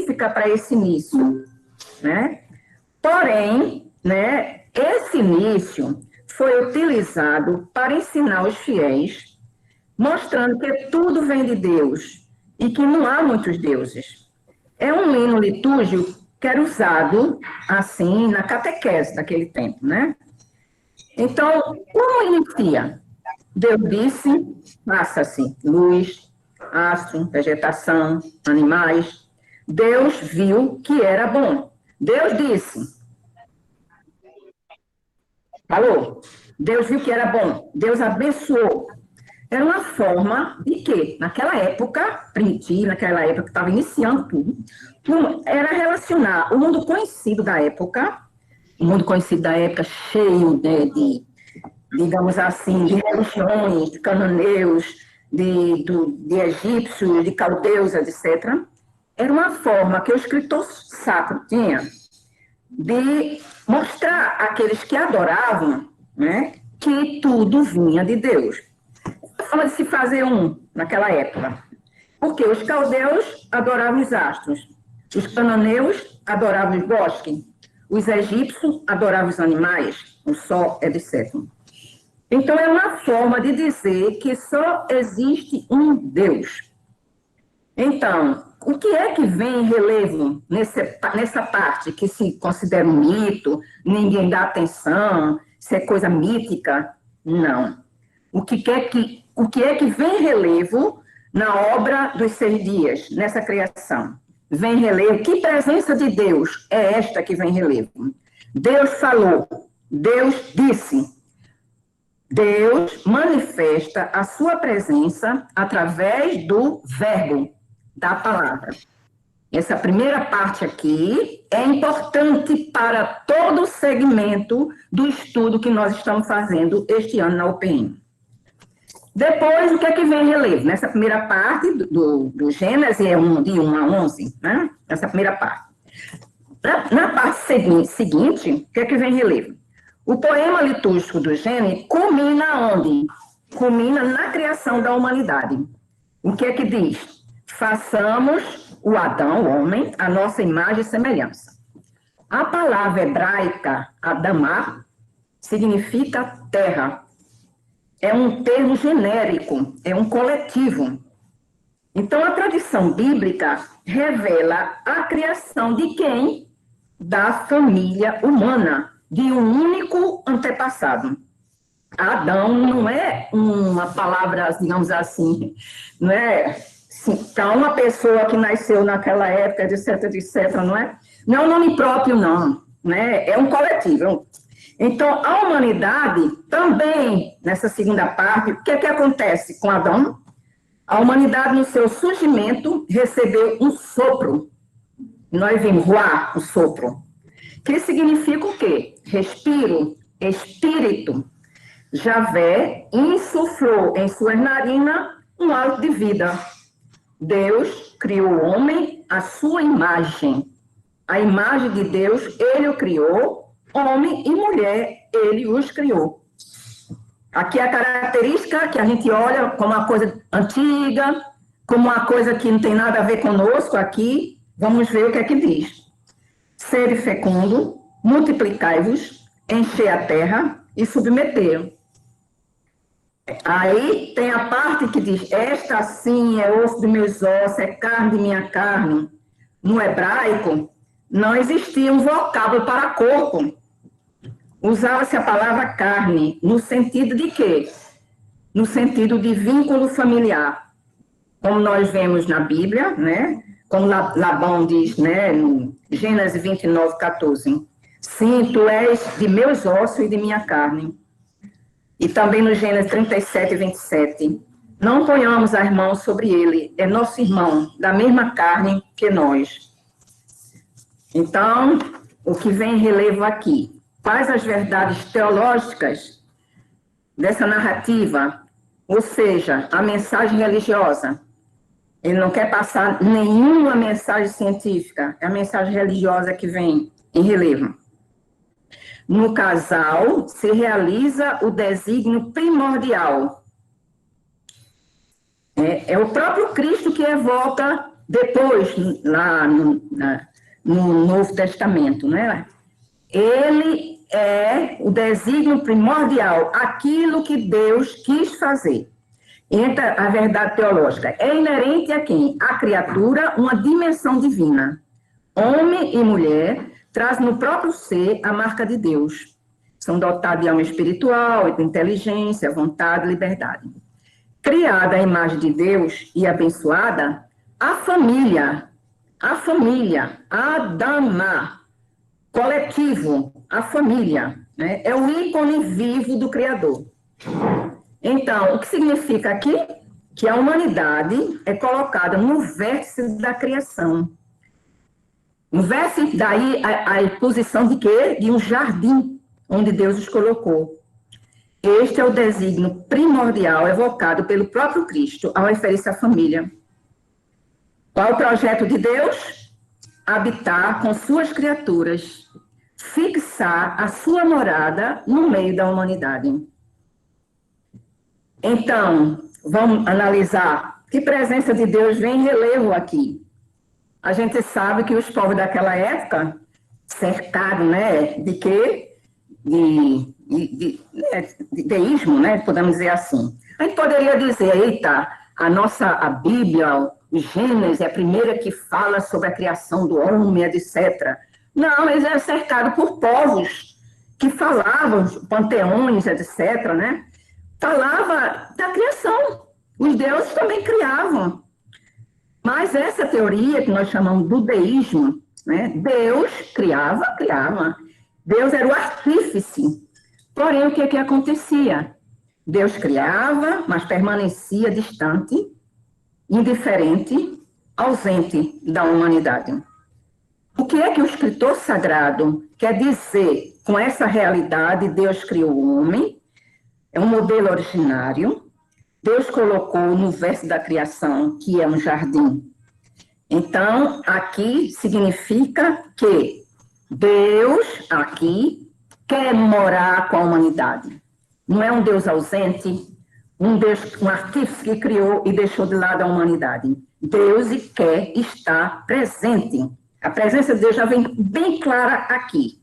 específica para esse início, né? Porém, né, esse início foi utilizado para ensinar os fiéis, mostrando que tudo vem de Deus e que não há muitos deuses. É um hino litúrgico que era usado, assim, na catequese daquele tempo, né? Então, como inicia? Deus disse, faça-se luz, astro, vegetação, animais. Deus viu que era bom. Deus disse, falou, Deus viu que era bom. Deus abençoou. Era uma forma de que, naquela época primitiva, naquela época que estava iniciando tudo, era relacionar o mundo conhecido da época, o mundo conhecido da época cheio, né, de, digamos assim, de religiões, de cananeus, de egípcios, de caldeus, etc. Era uma forma que o escritor sacro tinha de mostrar àqueles que adoravam, né, que tudo vinha de Deus. A forma de se fazer naquela época. Porque os caldeus adoravam os astros, os cananeus adoravam os bosques, os egípcios adoravam os animais, o sol, etc. Então, é uma forma de dizer que só existe um Deus. Então, o que é que vem em relevo nessa parte que se considera um mito, ninguém dá atenção, se é coisa mítica? Não. O que é que vem em relevo na obra dos 6 dias, nessa criação? Vem em relevo, que presença de Deus é esta que vem em relevo? Deus falou, Deus disse. Deus manifesta a sua presença através do verbo, da palavra. Essa primeira parte aqui é importante para todo o segmento do estudo que nós estamos fazendo este ano na UPM. Depois, o que é que vem em relevo? Nessa primeira parte do Gênesis, de 1 a 11, né? Essa primeira parte. Na parte seguinte, o que é que vem em relevo? O poema litúrgico do Gênesis culmina onde? Culmina na criação da humanidade. O que é que diz? Façamos o Adão, o homem, a nossa imagem e semelhança. A palavra hebraica, Adamá, significa terra. É um termo genérico, é um coletivo. Então, a tradição bíblica revela a criação de quem? Da família humana, de um único antepassado. Adão não é uma palavra, digamos assim, não é então, uma pessoa que nasceu naquela época, etc, etc, não é? Não é um nome próprio, não, né? É um coletivo. Então, a humanidade também, nessa segunda parte, o que é que acontece com Adão? A humanidade, no seu surgimento, recebeu um sopro. Nós vimos ruá, o sopro. Que significa o quê? Respiro, espírito. Javé insuflou em suas narinas um hálito de vida. Deus criou o homem à sua imagem. A imagem de Deus, ele o criou, homem e mulher, ele os criou. Aqui é a característica que a gente olha como uma coisa antiga, como uma coisa que não tem nada a ver conosco aqui. Vamos ver o que é que diz. Sede fecundo, multiplicai-vos, enchei a terra e submetei. Aí tem a parte que diz, esta sim é osso de meus ossos, é carne de minha carne. No hebraico, não existia um vocábulo para corpo. Usava-se a palavra carne, no sentido de quê? No sentido de vínculo familiar. Como nós vemos na Bíblia, né? Como Labão diz, né? No Gênesis 29, 14. Sim, tu és de meus ossos e de minha carne. E também no Gênesis 37, 27. Não ponhamos as mãos sobre ele, é nosso irmão, da mesma carne que nós. Então, o que vem em relevo aqui? Quais as verdades teológicas dessa narrativa? Ou seja, a mensagem religiosa. Ele não quer passar nenhuma mensagem científica, é a mensagem religiosa que vem em relevo. No casal, se realiza o desígnio primordial. É o próprio Cristo que evoca Depois, lá no Novo Testamento, né? Ele é o desígnio primordial, aquilo que Deus quis fazer. Entra a verdade teológica. É inerente a quem? A criatura, uma dimensão divina. Homem e mulher trazem no próprio ser a marca de Deus. São dotados de alma espiritual, de inteligência, vontade e liberdade. Criada à imagem de Deus e abençoada, a família, Adama, coletivo, a família, né, é o ícone vivo do Criador. Então, o que significa aqui? Que a humanidade é colocada no vértice da criação. No vértice, daí a posição de quê? De um jardim, onde Deus os colocou. Este é o desígnio primordial evocado pelo próprio Cristo ao referir-se à família. Qual é o projeto de Deus? Habitar com suas criaturas, fixar a sua morada no meio da humanidade. Então, vamos analisar que presença de Deus vem em relevo aqui. A gente sabe que os povos daquela época, cercados, né, de quê? De deísmo, né, podemos dizer assim. A gente poderia dizer, eita, a Bíblia, o Gênesis, é a primeira que fala sobre a criação do homem, etc. Não, eles eram cercados por povos que falavam, panteões, etc., né? Falava da criação. Os deuses também criavam. Mas essa teoria que nós chamamos do deísmo, né? Deus criava. Deus era o artífice. Porém, o que acontecia? Deus criava, mas permanecia distante, indiferente, ausente da humanidade. O que é que o escritor sagrado quer dizer com essa realidade? Deus criou o homem, é um modelo originário. Deus colocou no verso da criação, que é um jardim. Então, aqui significa que Deus, aqui, quer morar com a humanidade. Não é um Deus ausente, um artífice que criou e deixou de lado a humanidade. Deus quer estar presente. A presença de Deus já vem bem clara aqui.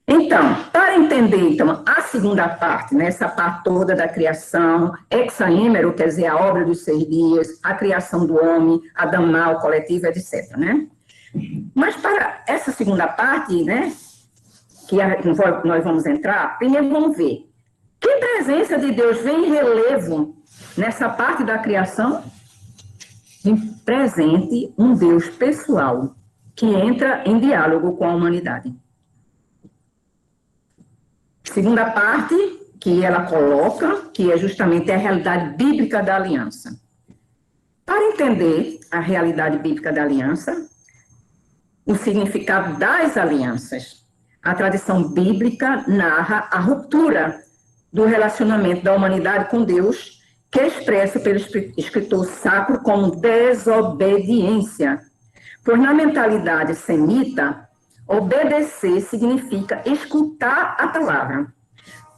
Então, para entender então, a segunda parte, né, essa parte toda da criação, ex nihilo, quer dizer, a obra dos 6 dias, a criação do homem, Adamá, o coletivo, etc., né? Mas para essa segunda parte, né, que nós vamos entrar, primeiro vamos ver que presença de Deus vem em relevo nessa parte da criação. Vem presente um Deus pessoal que entra em diálogo com a humanidade. Segunda parte, que ela coloca, que é justamente a realidade bíblica da aliança. Para entender a realidade bíblica da aliança, o significado das alianças, a tradição bíblica narra a ruptura do relacionamento da humanidade com Deus, que é expresso pelo escritor sacro como desobediência. Pois na mentalidade semita, obedecer significa escutar a palavra.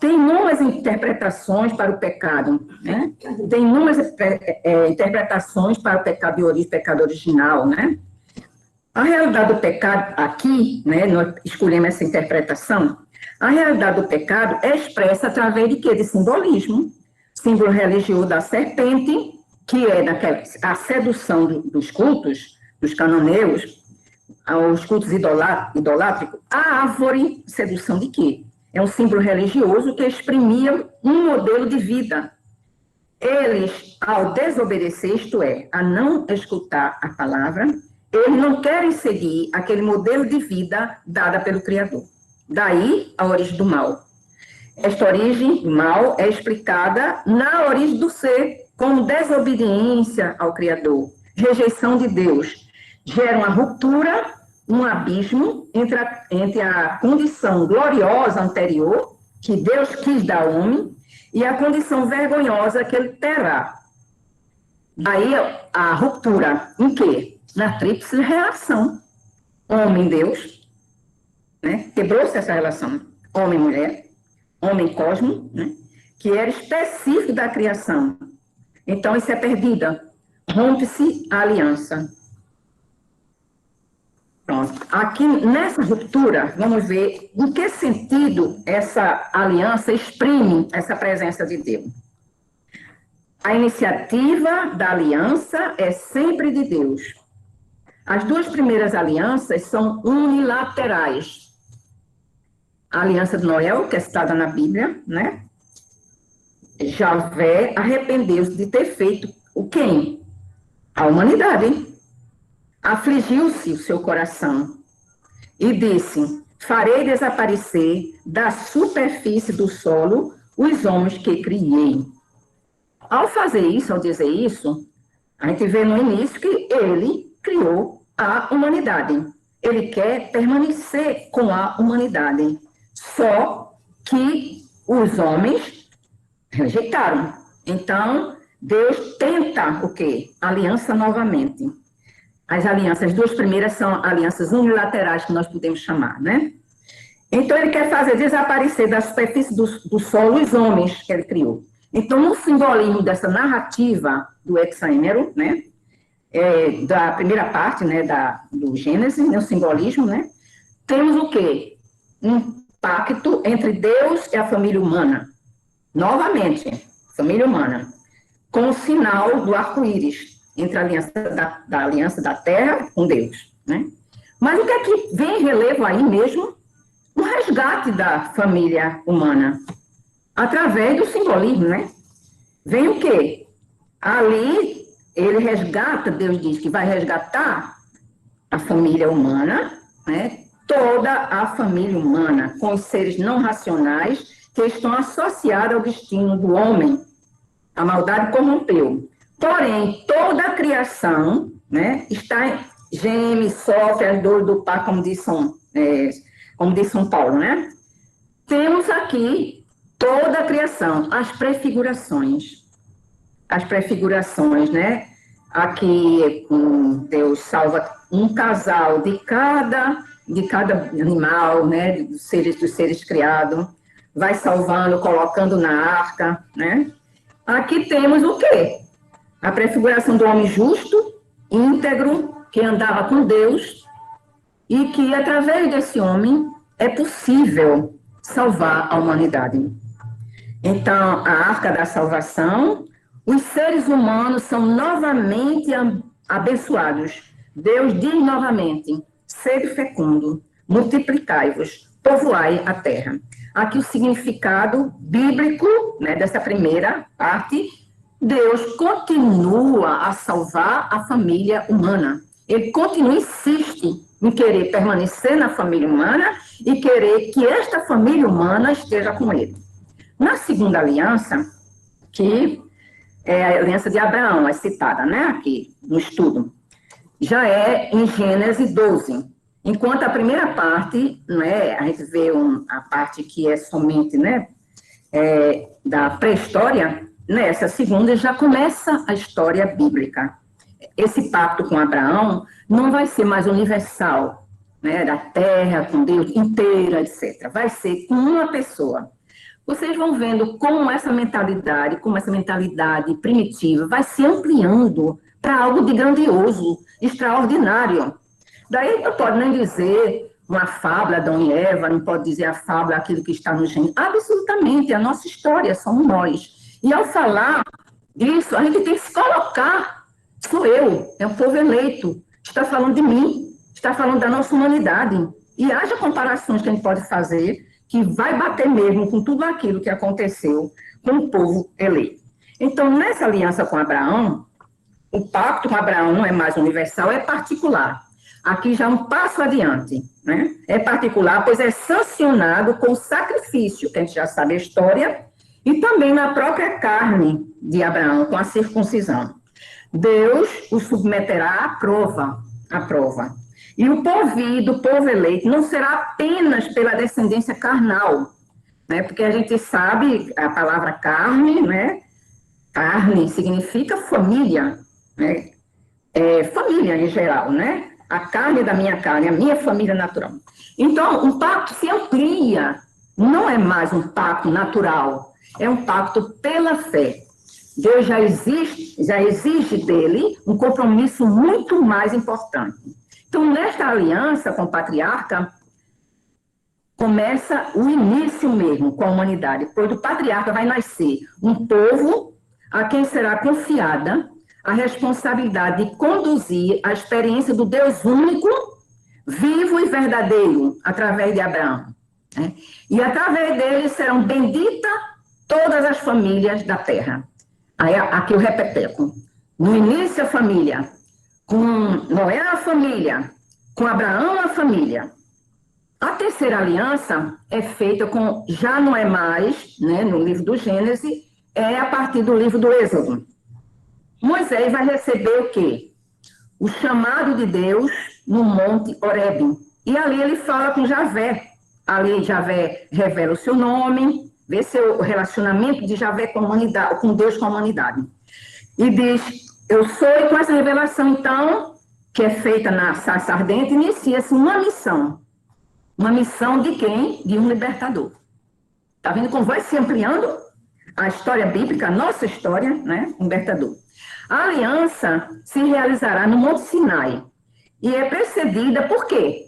Tem inúmeras interpretações para o pecado, né? Tem inúmeras interpretações para o pecado de origem, pecado original, né? A realidade do pecado aqui, né, nós escolhemos essa interpretação, a realidade do pecado é expressa através de quê? De simbolismo. Símbolo religioso da serpente, que é a sedução dos cultos, dos cananeus, aos cultos idolátricos. A árvore, sedução de quê? É um símbolo religioso que exprimia um modelo de vida. Eles, ao desobedecer, isto é, a não escutar a palavra, eles não querem seguir aquele modelo de vida dada pelo Criador. Daí a origem do mal. Esta origem do mal é explicada na origem do ser, como desobediência ao Criador, rejeição de Deus. Gera uma ruptura, um abismo entre a condição gloriosa anterior, que Deus quis dar ao homem, e a condição vergonhosa que ele terá. Daí a ruptura, em quê? Na tríplice relação. Homem-Deus, né? Quebrou-se essa relação. Homem-mulher, homem-cosmo, né? Que era específico da criação. Então, isso é perdida. Rompe-se a aliança. aqui nessa ruptura, vamos ver em que sentido essa aliança exprime essa presença de Deus. A iniciativa da aliança é sempre de Deus. As duas primeiras alianças são unilaterais. A aliança de Noé, que é citada na Bíblia, né? Javé arrependeu-se de ter feito o quem? A humanidade. Afligiu-se o seu coração e disse: farei desaparecer da superfície do solo os homens que criei. Ao fazer isso, ao dizer isso, a gente vê no início que ele criou a humanidade. Ele quer permanecer com a humanidade. Só que os homens rejeitaram. Então, Deus tenta o quê? Aliança novamente. As alianças, as duas primeiras são alianças unilaterais que nós podemos chamar, né? Então, ele quer fazer desaparecer da superfície do solo os homens que ele criou. Então, no simbolismo dessa narrativa do hexaêmero, né? Da primeira parte, né? Do Gênesis, né, o simbolismo, né? Temos o quê? Um pacto entre Deus e a família humana. Novamente, família humana. Com o sinal do arco-íris entre a aliança da aliança da terra com Deus, né? Mas o que é que vem em relevo aí mesmo? O resgate da família humana, através do simbolismo, né? Vem o quê? Ali, ele resgata, Deus diz que vai resgatar a família humana, né? Toda a família humana, com os seres não racionais que estão associados ao destino do homem. A maldade corrompeu. Porém, toda a criação, né, geme, sofre as dores do parto, como diz São Paulo, né? Temos aqui toda a criação, as prefigurações. As prefigurações, né? Aqui Deus salva um casal de cada animal, né? Dos seres criados, vai salvando, colocando na arca, né? Aqui temos o quê? A prefiguração do homem justo, íntegro, que andava com Deus, e que, através desse homem, é possível salvar a humanidade. Então, a arca da salvação, os seres humanos são novamente abençoados. Deus diz novamente: sede fecundo, multiplicai-vos, povoai a terra. Aqui o significado bíblico, né, dessa primeira parte: Deus continua a salvar a família humana. Ele continua, insiste em querer permanecer na família humana e querer que esta família humana esteja com ele. Na segunda aliança, que é a aliança de Abraão, é citada, né, aqui no estudo, já é em Gênesis 12. Enquanto a primeira parte, né, a gente vê a parte que é somente, né, da pré-história, nessa segunda já começa a história bíblica. Esse pacto com Abraão não vai ser mais universal, né, da terra com Deus inteira, etc. Vai ser com uma pessoa. Vocês vão vendo como essa mentalidade primitiva vai se ampliando para algo de grandioso, extraordinário. Daí não pode nem dizer uma fábula, Adão e Eva, não pode dizer a fábula, aquilo que está no gênero. Absolutamente, a nossa história somos nós. E ao falar disso, a gente tem que se colocar, sou eu, é o povo eleito, está falando de mim, está falando da nossa humanidade. E haja comparações que a gente pode fazer, que vai bater mesmo com tudo aquilo que aconteceu com o povo eleito. Então, nessa aliança com Abraão, o pacto com Abraão não é mais universal, é particular. Aqui já um passo adiante, né? É particular, pois é sancionado com o sacrifício, que a gente já sabe a história, e também na própria carne de Abraão, com a circuncisão. Deus o submeterá à prova. E o povo eleito não será apenas pela descendência carnal, né? Porque a gente sabe a palavra carne, né? Carne significa família, né? Família em geral, né? A carne da minha carne, a minha família natural. Então, um pacto se amplia, não é mais um pacto natural, é um pacto pela fé. Deus já exige dele um compromisso muito mais importante, Então, nesta aliança com o patriarca, começa o início mesmo com a humanidade, pois do patriarca vai nascer um povo a quem será confiada a responsabilidade de conduzir a experiência do Deus único, vivo e verdadeiro, através de Abraão. Né? E através dele serão benditas todas as famílias da terra. Aí, aqui o repeteco. No início, a família. Com Noé, a família. Com Abraão, a família. A terceira aliança é feita com, já não é mais, né, no livro do Gênesis, é a partir do livro do Êxodo. Moisés vai receber o quê? O chamado de Deus no Monte Horebe. E ali ele fala com Javé. Ali Javé revela o seu nome, vê seu relacionamento de Javé com a humanidade, com Deus com a humanidade. E diz, eu sou, e com essa revelação, então, que é feita na sarça ardente, inicia-se uma missão. Uma missão de quem? De um libertador. Está vendo como vai se ampliando a história bíblica, a nossa história, né? Libertador. A aliança se realizará no Monte Sinai. E é precedida por quê?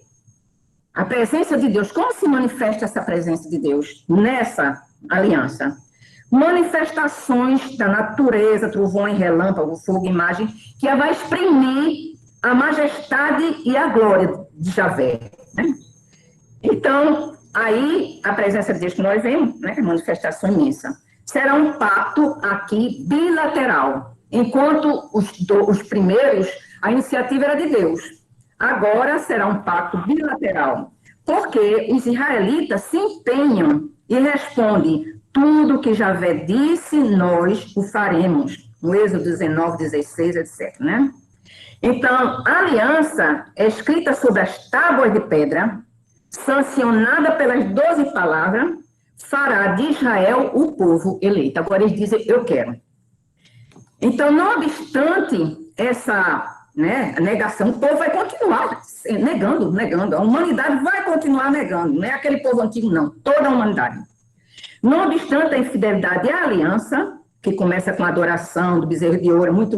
A presença de Deus. Como se manifesta essa presença de Deus nessa aliança? Manifestações da natureza, trovões, relâmpago, fogo, imagem, que vai exprimir a majestade e a glória de Javé, né? Então, aí, a presença de Deus que nós vemos, né, manifestação imensa, será um pacto aqui bilateral. Enquanto os primeiros, a iniciativa era de Deus. Agora será um pacto bilateral. Porque os israelitas se empenham e respondem, tudo que Javé disse, nós o faremos. No Êxodo 19, 16, etc. Né? Então, a aliança é escrita sobre as tábuas de pedra, sancionada pelas 12 palavras, fará de Israel o povo eleito. Agora eles dizem, eu quero. Então, não obstante essa, né, negação, o povo vai continuar negando. A humanidade vai continuar negando. Não é aquele povo antigo, não. Toda a humanidade. Não obstante a infidelidade e a aliança, que começa com a adoração do bezerro de ouro, muita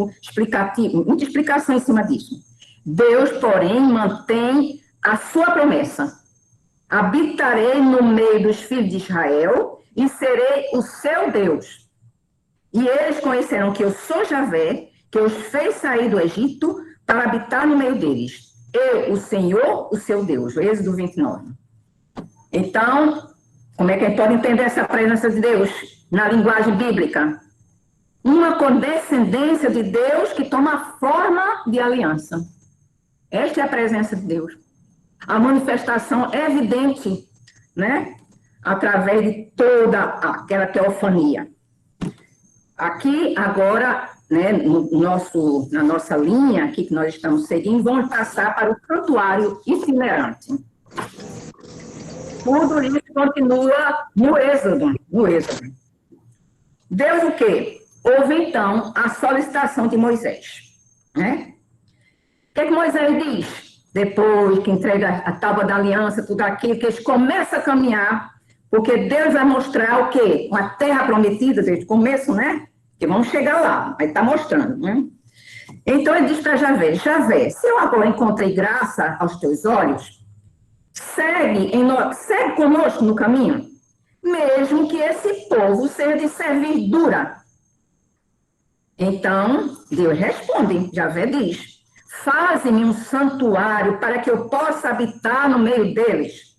explicação em cima disso. Deus, porém, mantém a sua promessa. Habitarei no meio dos filhos de Israel e serei o seu Deus. E eles conhecerão que eu sou Javé, que os fez sair do Egito para habitar no meio deles. Eu, o Senhor, o seu Deus. Êxodo 29. Então, como é que a gente pode entender essa presença de Deus na linguagem bíblica? Uma condescendência de Deus que toma forma de aliança. Esta é a presença de Deus. A manifestação é evidente, né? Através de toda aquela teofania. Aqui, agora, né, na nossa linha aqui que nós estamos seguindo, vamos passar para o santuário itinerante. Tudo isso continua no Êxodo. Deus o quê? Houve, então, a solicitação de Moisés. Né? O que Moisés diz? Depois que entrega a tábua da aliança, tudo aquilo, que eles começam a caminhar, porque Deus vai mostrar o quê? Uma terra prometida desde o começo, né? Que vamos chegar lá, aí está mostrando, né? Então ele diz para Javé, se eu agora encontrei graça aos teus olhos, segue conosco no caminho, mesmo que esse povo seja de servidura. Então, Deus responde, Javé diz, faze-me um santuário para que eu possa habitar no meio deles.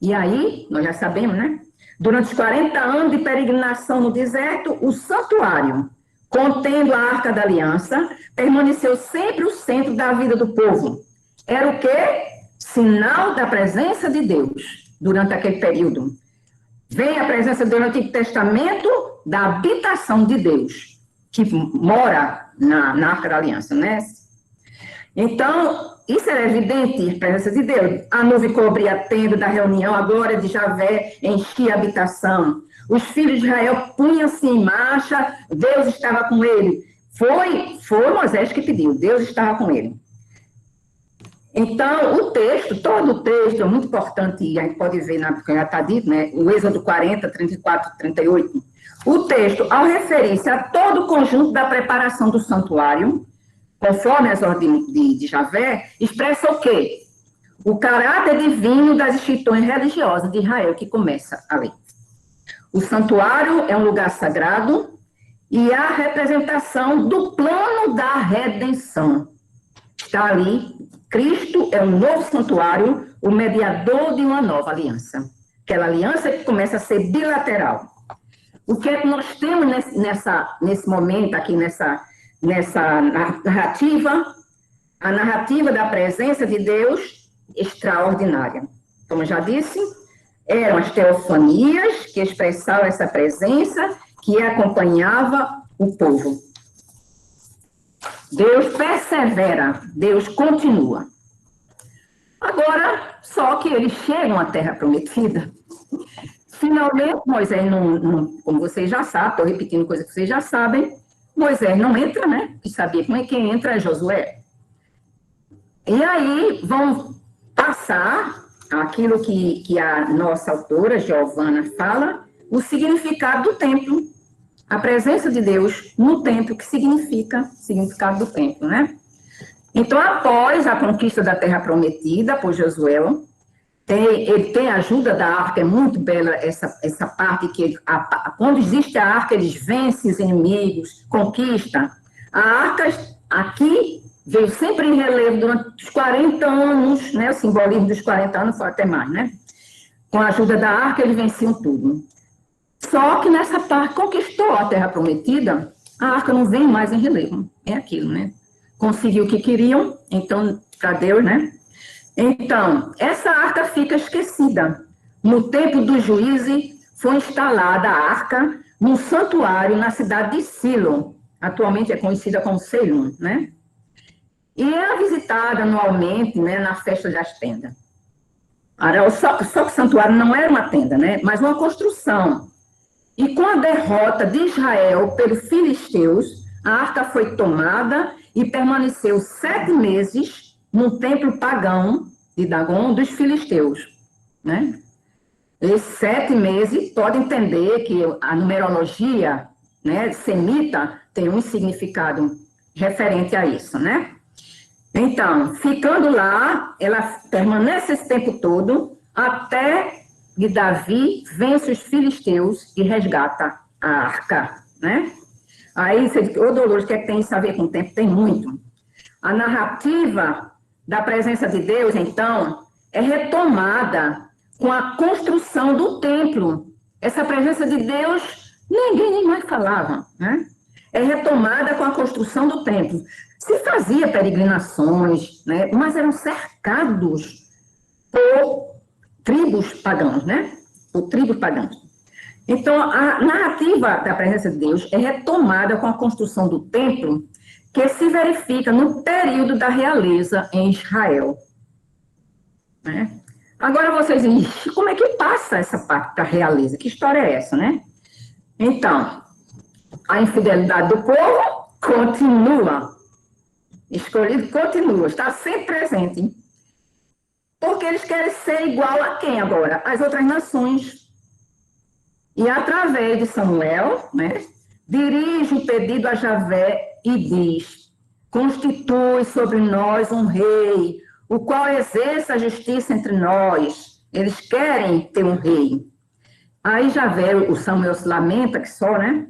E aí, nós já sabemos, né? Durante os 40 anos de peregrinação no deserto, o santuário, contendo a Arca da Aliança, permaneceu sempre o centro da vida do povo. Era o quê? Sinal da presença de Deus durante aquele período. Vem a presença de Deus no Antigo Testamento, da habitação de Deus, que mora na Arca da Aliança, né? Então, isso era evidente, a presença de Deus. A nuvem cobria a tenda da reunião, a glória de Javé enchia a habitação. Os filhos de Israel punham-se em marcha, Deus estava com ele. Foi Moisés que pediu, Deus estava com ele. Então, o texto, todo o texto é muito importante, e a gente pode ver, porque já está dito, né? O Êxodo 40, 34, 38. O texto, ao referir-se a todo o conjunto da preparação do santuário, conforme as ordens de Javé, expressa o quê? O caráter divino das instituições religiosas de Israel, que começa ali. O santuário é um lugar sagrado e a representação do plano da redenção. Está ali, Cristo é um novo santuário, o mediador de uma nova aliança. Aquela aliança que começa a ser bilateral. O que é que nós temos nesse momento aqui, nessa narrativa? A narrativa da presença de Deus extraordinária. Como eu já disse, eram as teofanias que expressavam essa presença que acompanhava o povo. Deus persevera, Deus continua. Agora, só que eles chegam à Terra Prometida. Finalmente, Moisés como vocês já sabem, estou repetindo coisa que vocês já sabem, Moisés não entra, né? E sabia como é que entra é Josué. E aí vão passar aquilo que a nossa autora, Giovana, fala, o significado do templo. A presença de Deus no templo, que significa o significado do templo, né? Então, após a conquista da Terra Prometida por Josué, ele tem a ajuda da arca, é muito bela essa parte que quando existe a arca, eles vencem os inimigos, conquistam. A arca aqui veio sempre em relevo durante os 40 anos, né? O simbolismo dos 40 anos foi até mais, né? Com a ajuda da arca, eles venciam tudo. Só que nessa parte, conquistou a Terra Prometida, a arca não vem mais em relevo. É aquilo, né? Conseguiu o que queriam, então, para Deus, né? Então, essa arca fica esquecida. No tempo dos juízes, foi instalada a arca num santuário na cidade de Silo. Atualmente é conhecida como Seilum, né? E era visitada anualmente, né, na festa das tendas. Só que o santuário não era uma tenda, né? Mas uma construção. E com a derrota de Israel pelos filisteus, a arca foi tomada e permaneceu 7 meses no templo pagão de Dagon dos filisteus, né? Esses 7 meses, pode entender que a numerologia, né, semita tem um significado referente a isso, né? Então, ficando lá, ela permanece esse tempo todo até que Davi vence os filisteus e resgata a arca, né? Aí você diz, ô Dolores, o que é que tem isso a ver com o tempo? Tem muito. A narrativa da presença de Deus, então, é retomada com a construção do templo. Essa presença de Deus, ninguém nem mais falava, né? É retomada com a construção do templo. Se fazia peregrinações, né? Mas eram cercados por tribos pagãos, né? Por tribos pagãs. Então, a narrativa da presença de Deus é retomada com a construção do templo, que se verifica no período da realeza em Israel. Né? Agora vocês dizem, como é que passa essa parte da realeza? Que história é essa, né? Então, a infidelidade do povo continua. Escolhido continua, está sempre presente. Hein? Porque eles querem ser igual a quem agora? As outras nações. E através de Samuel, né, dirige o pedido a Javé e diz, constitui sobre nós um rei, o qual exerça a justiça entre nós. Eles querem ter um rei. Aí Javé, o Samuel se lamenta que só, né?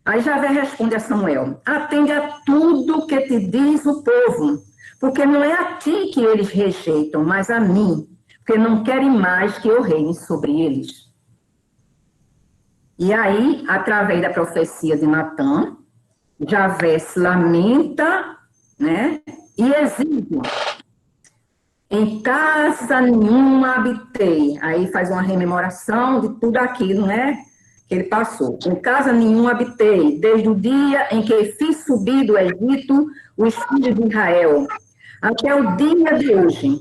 Aí Javé responde a Samuel, atende a tudo que te diz o povo, porque não é a ti que eles rejeitam, mas a mim, porque não querem mais que eu reine sobre eles. E aí, através da profecia de Natã, Javé se lamenta, né? E exige. Em casa nenhuma habitei. Aí faz uma rememoração de tudo aquilo, né? Que ele passou. Em casa nenhuma habitei, desde o dia em que fiz subir do Egito os filhos de Israel, até o dia de hoje.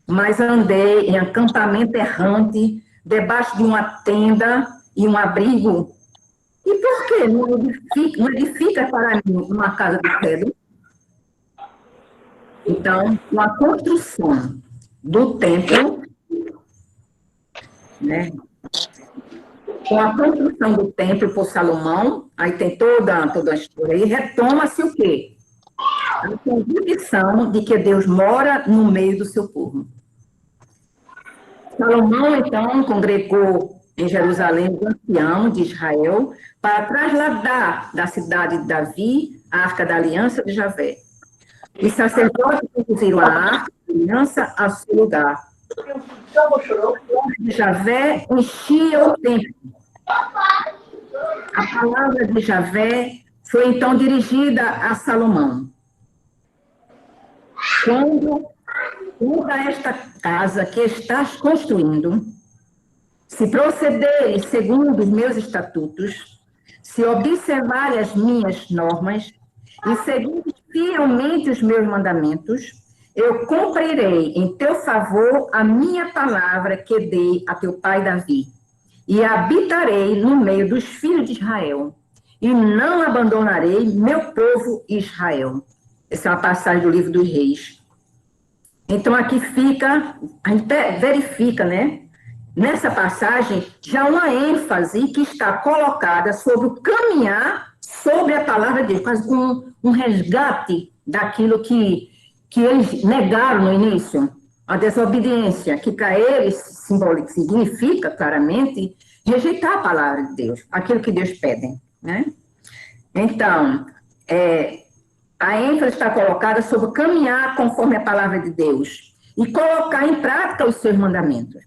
Mas andei em acampamento errante, debaixo de uma tenda e um abrigo. E por que não edifica para mim uma casa de pedra? Então, com a construção do templo, né? Com a construção do templo por Salomão, aí tem toda a história aí, retoma-se o quê? a convicção de que Deus mora no meio do seu povo. Salomão, então, congregou em Jerusalém o ancião de Israel para trasladar da cidade de Davi a Arca da Aliança de Javé. Os sacerdotes conduziram a Arca da Aliança ao seu lugar. A palavra de Javé enchia o templo. A palavra de Javé foi então dirigida a Salomão. Quando toda esta casa que estás construindo, se procederes segundo os meus estatutos, se observarem as minhas normas e seguires fielmente os meus mandamentos, eu cumprirei em teu favor a minha palavra que dei a teu pai Davi, e habitarei no meio dos filhos de Israel, e não abandonarei meu povo Israel. Essa é uma passagem do livro dos Reis. Então, aqui fica, a gente verifica, né? Nessa passagem, já uma ênfase que está colocada sobre o caminhar sobre a palavra de Deus, quase com um resgate daquilo que eles negaram no início, a desobediência, que para eles significa claramente rejeitar a palavra de Deus, aquilo que Deus pede, né? Então, a ênfase está colocada sobre caminhar conforme a palavra de Deus e colocar em prática os seus mandamentos.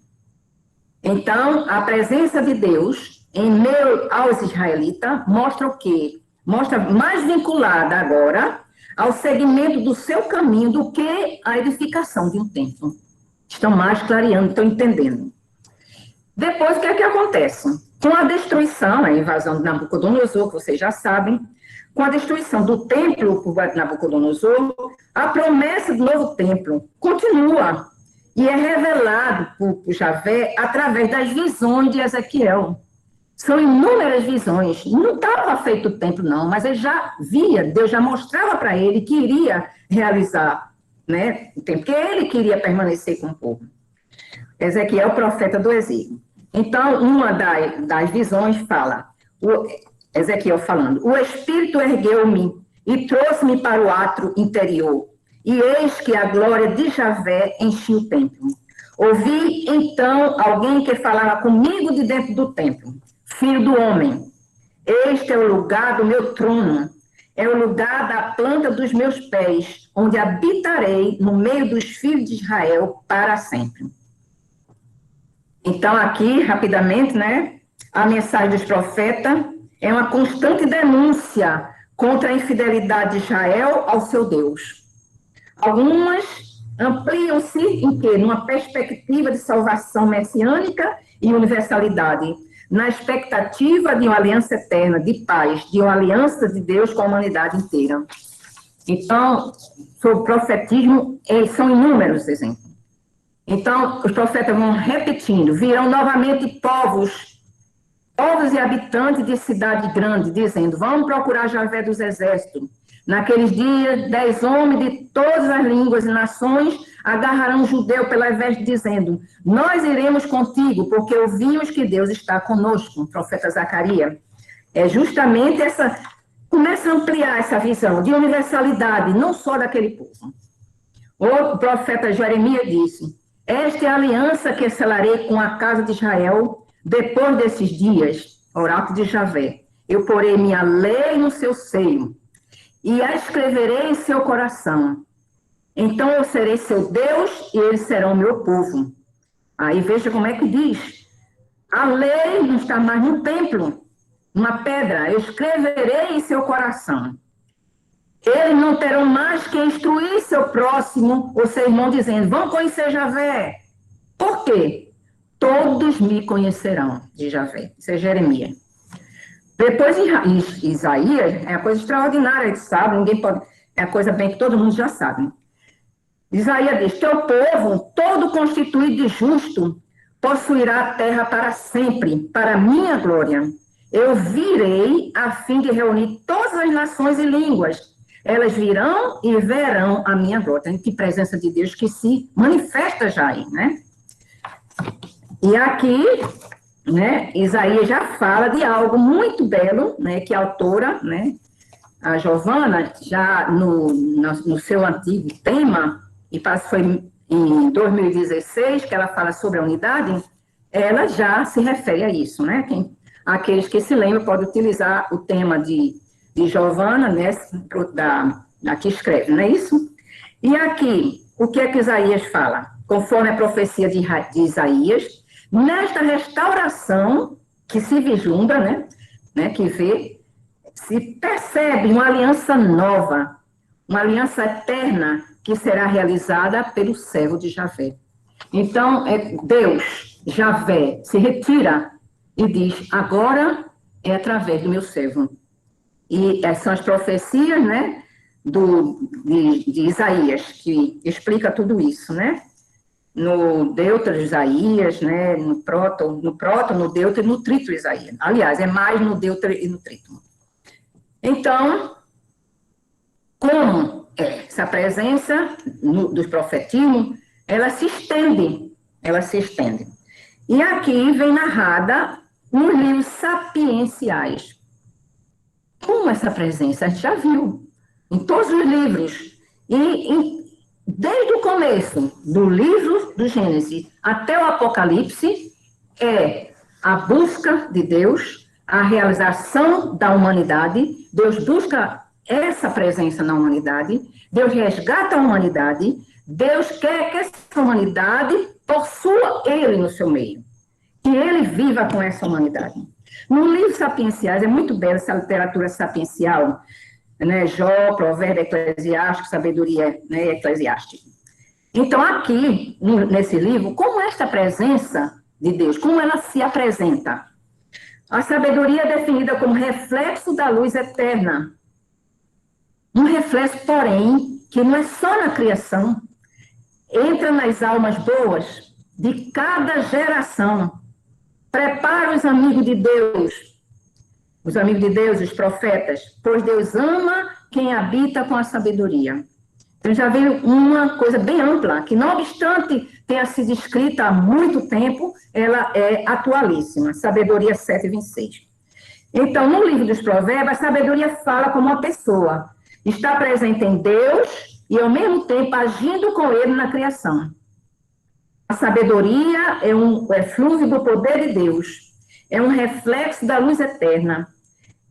Então, a presença de Deus em meio aos israelitas mostra o quê? Mostra mais vinculada agora ao segmento do seu caminho do que a edificação de um templo. Estão mais clareando, estão entendendo. Depois, o que é que acontece? Com a destruição, a invasão de Nabucodonosor, que vocês já sabem, com a destruição do templo por Nabucodonosor, a promessa do novo templo continua e é revelado por Javé através das visões de Ezequiel. São inúmeras visões. Não estava feito o templo, não, mas ele já via, Deus já mostrava para ele que iria realizar, né, o templo, que ele queria permanecer com o povo. Ezequiel, profeta do exílio. Então, uma das visões fala, Ezequiel falando, o Espírito ergueu-me e trouxe-me para o átrio interior, e eis que a glória de Javé enchia o templo. Ouvi, então, alguém que falava comigo de dentro do templo, filho do homem, este é o lugar do meu trono, é o lugar da planta dos meus pés, onde habitarei no meio dos filhos de Israel para sempre. Então, aqui, rapidamente, né, a mensagem dos profetas é uma constante denúncia contra a infidelidade de Israel ao seu Deus. Algumas ampliam-se em quê? Numa perspectiva de salvação messiânica e universalidade, na expectativa de uma aliança eterna, de paz, de uma aliança de Deus com a humanidade inteira. Então, sobre o profetismo, são inúmeros exemplos. Então, os profetas vão repetindo, virão novamente povos e habitantes de cidade grande, dizendo, vamos procurar Javé dos exércitos. Naqueles dias, 10 homens de todas as línguas e nações agarrarão um judeu pela veste, dizendo, nós iremos contigo, porque ouvimos que Deus está conosco, o profeta Zacarias. É justamente essa, começa a ampliar essa visão de universalidade, não só daquele povo. O profeta Jeremias disse, esta é a aliança que selarei com a casa de Israel depois desses dias, oráculo de Javé. Eu porei minha lei no seu seio e a escreverei em seu coração. Então eu serei seu Deus e eles serão meu povo. Aí veja como é que diz. A lei não está mais no templo, uma pedra. Eu escreverei em seu coração. Eles não terão mais que instruir seu próximo ou seu irmão, dizendo, vão conhecer Javé. Por quê? Todos me conhecerão, de Javé. Isso é Jeremias. Depois, Isaías, é uma coisa extraordinária, a gente sabe, ninguém pode... É a coisa bem que todo mundo já sabe. Isaías diz, teu povo, todo constituído de justo, possuirá a terra para sempre, para a minha glória. Eu virei a fim de reunir todas as nações e línguas. Elas virão e verão a minha glória. Tem que presença de Deus que se manifesta já aí, né? E aqui, né, Isaías já fala de algo muito belo, né, que a autora, né, a Giovana, já no seu antigo tema, e foi em 2016 que ela fala sobre a unidade, ela já se refere a isso, né? Aqueles que se lembram podem utilizar o tema de Giovana, né, da que escreve, não é isso? E aqui, o que é que Isaías fala? Conforme a profecia de Isaías, nesta restauração que se vislumbra, né, que vê, se percebe uma aliança nova, uma aliança eterna que será realizada pelo servo de Javé. Então, Deus, Javé, se retira e diz, agora é através do meu servo. E são as profecias, né, de Isaías, que explica tudo isso, né? No Deutero de Isaías, né, no Proto, no Deutero e no Trito Isaías. Aliás, é mais no Deutero e no Trito. Então, como essa presença dos profetismos, ela se estende. E aqui vem narrada nos livros sapienciais. Como essa presença? A gente já viu em todos os livros. Desde o começo do livro do Gênesis até o Apocalipse, é a busca de Deus, a realização da humanidade. Deus busca essa presença na humanidade, Deus resgata a humanidade, Deus quer que essa humanidade possua Ele no seu meio, que Ele viva com essa humanidade. No livro Sapienciais, é muito bela essa literatura sapiencial, né, Jó, Provérbio Eclesiástico, Sabedoria, né, Eclesiástica. Então, aqui, nesse livro, como esta presença de Deus, como ela se apresenta? A sabedoria é definida como reflexo da luz eterna. Um reflexo, porém, que não é só na criação, entra nas almas boas de cada geração. Prepara os amigos de Deus, os profetas, pois Deus ama quem habita com a sabedoria. Então, já veio uma coisa bem ampla, que não obstante tenha sido escrita há muito tempo, ela é atualíssima, Sabedoria 7:26. Então, no livro dos Provérbios, a sabedoria fala como uma pessoa, está presente em Deus e, ao mesmo tempo, agindo com Ele na criação. A sabedoria é um eflúvio do poder de Deus, é um reflexo da luz eterna.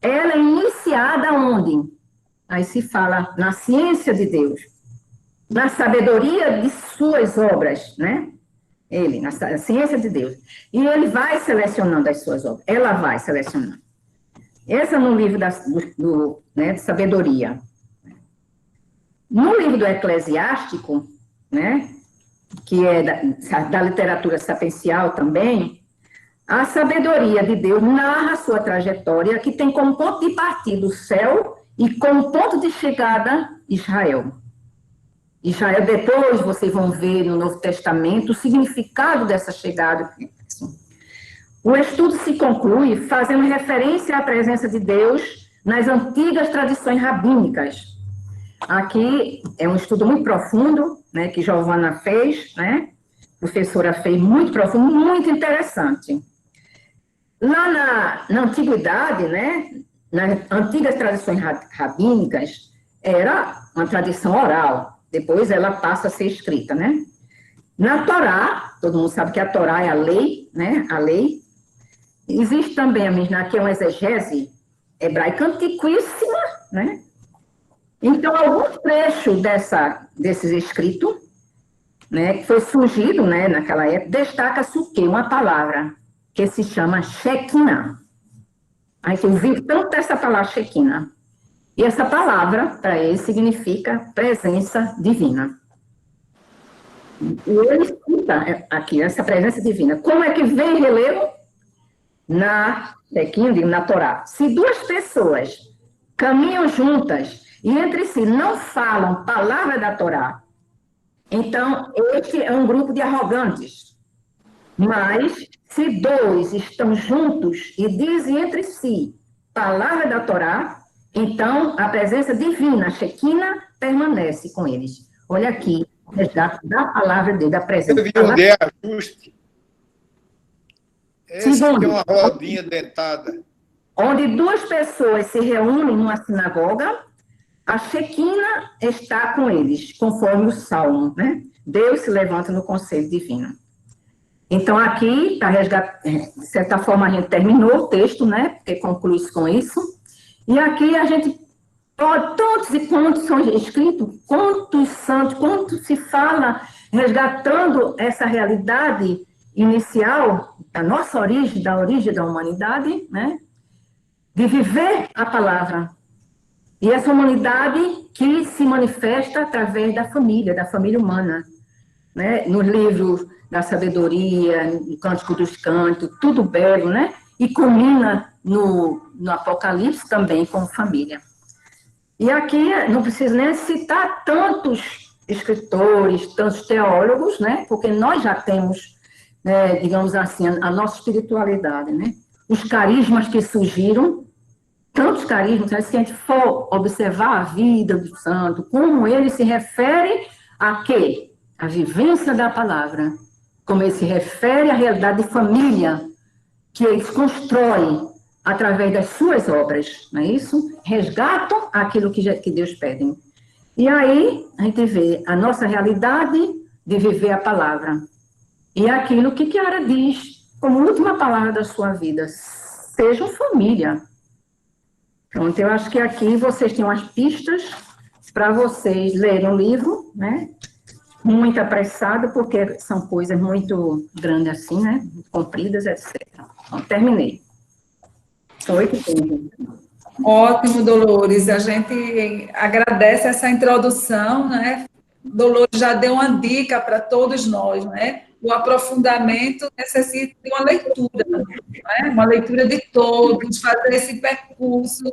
Ela é iniciada onde? Aí se fala na ciência de Deus, na sabedoria de suas obras, né? Ele, na ciência de Deus. E ele vai selecionando as suas obras, ela vai selecionando. Essa no livro de sabedoria. No livro do Eclesiástico, né, que é da literatura sapiencial também, a sabedoria de Deus narra a sua trajetória, que tem como ponto de partida o céu e como ponto de chegada Israel. Israel, depois vocês vão ver no Novo Testamento o significado dessa chegada. O estudo se conclui fazendo referência à presença de Deus nas antigas tradições rabínicas. Aqui é um estudo muito profundo, né, que Giovana fez, né? A professora fez muito profundo, muito interessante. Lá na antiguidade, né, nas antigas tradições rabínicas, era uma tradição oral, depois ela passa a ser escrita, né? Na Torá, todo mundo sabe que a Torá é a lei, né? A lei. Existe também a Mishnah, que é uma exegese hebraica antiquíssima, né? Então, alguns trechos desses escritos, né, que foi surgido, né, naquela época, destaca-se o quê? Uma palavra que se chama Shekinah. A gente ouviu tanto essa palavra Shekinah. E essa palavra, para ele, significa presença divina. E ele cita aqui essa presença divina. Como é que vem relevo? Na Shekinah, na Torá. Se duas pessoas caminham juntas e entre si não falam palavra da Torá, então este é um grupo de arrogantes. Mas se dois estão juntos e dizem entre si palavra da Torá, então a presença divina, a Shekinah, permanece com eles. Olha aqui, o resgate da palavra dele, da presença. Eu vi onde é ajuste. Esse Segundo, tem uma rodinha dentada. Onde duas pessoas se reúnem numa sinagoga A Shequina está com eles, conforme o Salmo, né? Deus se levanta no conselho divino. Então, aqui, de certa forma, a gente terminou o texto, né? Porque conclui com isso. E aqui a gente, tantos e quantos são escritos, quantos santos, quanto se fala, resgatando essa realidade inicial da nossa origem, da origem da humanidade, né? De viver a palavra. E essa humanidade que se manifesta através da família humana, né? Nos livros da sabedoria, no Cântico dos Cantos, tudo belo, né? E culmina no Apocalipse também com família. E aqui não preciso nem citar tantos escritores, tantos teólogos, né? Porque nós já temos, né, digamos assim, a nossa espiritualidade, né? Os carismas que surgiram, tantos carismas, né? Se a gente for observar a vida do santo, como ele se refere a quê? A vivência da palavra, como ele se refere à realidade de família que eles constroem através das suas obras, não é isso? Resgatam aquilo que Deus pede. E aí a gente vê a nossa realidade de viver a palavra. E aquilo que Chiara diz como última palavra da sua vida, sejam família. Pronto, eu acho que aqui vocês têm umas pistas para vocês lerem o livro, né? Muito apressado, porque são coisas muito grandes assim, né? Compridas, etc. Então, terminei. Oi, que tem. Ótimo, Dolores. A gente agradece essa introdução, né? Dolores já deu uma dica para todos nós, né? O aprofundamento necessita de uma leitura, né? Uma leitura de todos, fazer esse percurso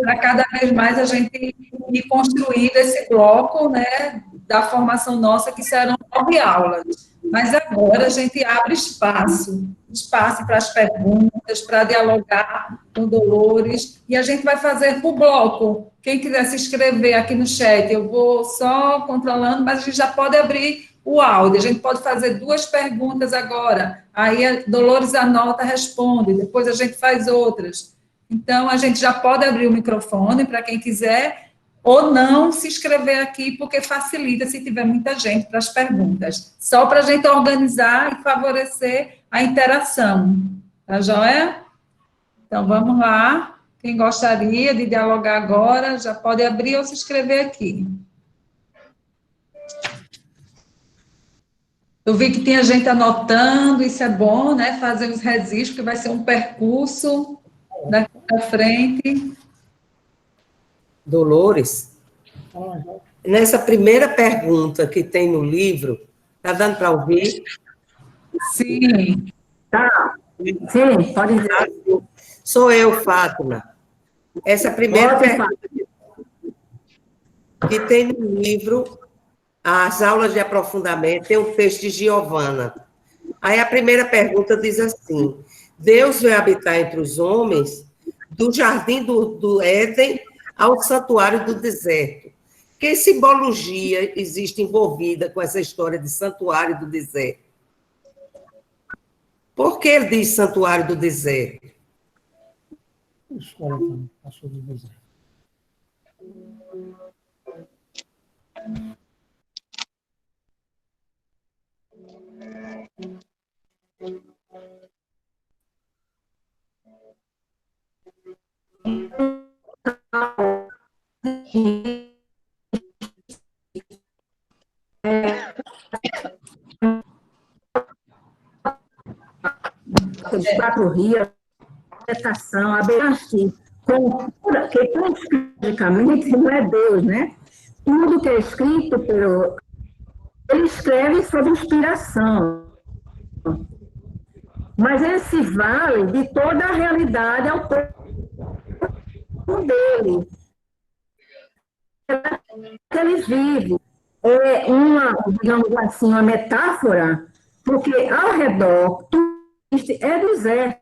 para cada vez mais a gente ir construindo esse bloco, né? Da formação nossa, que serão 9 aulas. Mas agora a gente abre espaço para as perguntas, para dialogar com Dolores, e a gente vai fazer por bloco. Quem quiser se inscrever aqui no chat, eu vou só controlando, mas a gente já pode abrir o áudio, a gente pode fazer 2 perguntas agora, aí a Dolores anota, responde, depois a gente faz outras. Então, a gente já pode abrir o microfone para quem quiser, ou não se inscrever aqui, porque facilita se tiver muita gente para as perguntas. Só para a gente organizar e favorecer a interação. Tá joia? Então, vamos lá. Quem gostaria de dialogar agora, já pode abrir ou se inscrever aqui. Eu vi que tinha gente anotando, isso é bom, né? Fazer os registros, que vai ser um percurso daqui para frente. Dolores, nessa primeira pergunta que tem no livro, está dando para ouvir? Sim. Tá. Sim, pode dizer. Sou eu, Fátima. Essa primeira pergunta que tem no livro, as aulas de aprofundamento, tem um texto de Giovana. Aí a primeira pergunta diz assim: Deus veio habitar entre os homens do jardim do Éden ao santuário do deserto. Que simbologia existe envolvida com essa história de santuário do deserto? Por que ele diz santuário do deserto? Escola também, passou do deserto. Aqueles 4 rios, a vegetação, a beiraste, que tudo escriticamente não é Deus, né? Tudo que é escrito pelo... Ele escreve sob inspiração. Mas ele se vale de toda a realidade ao povo dele. Que ele vive. É uma, digamos assim, uma metáfora, porque ao redor tudo é deserto.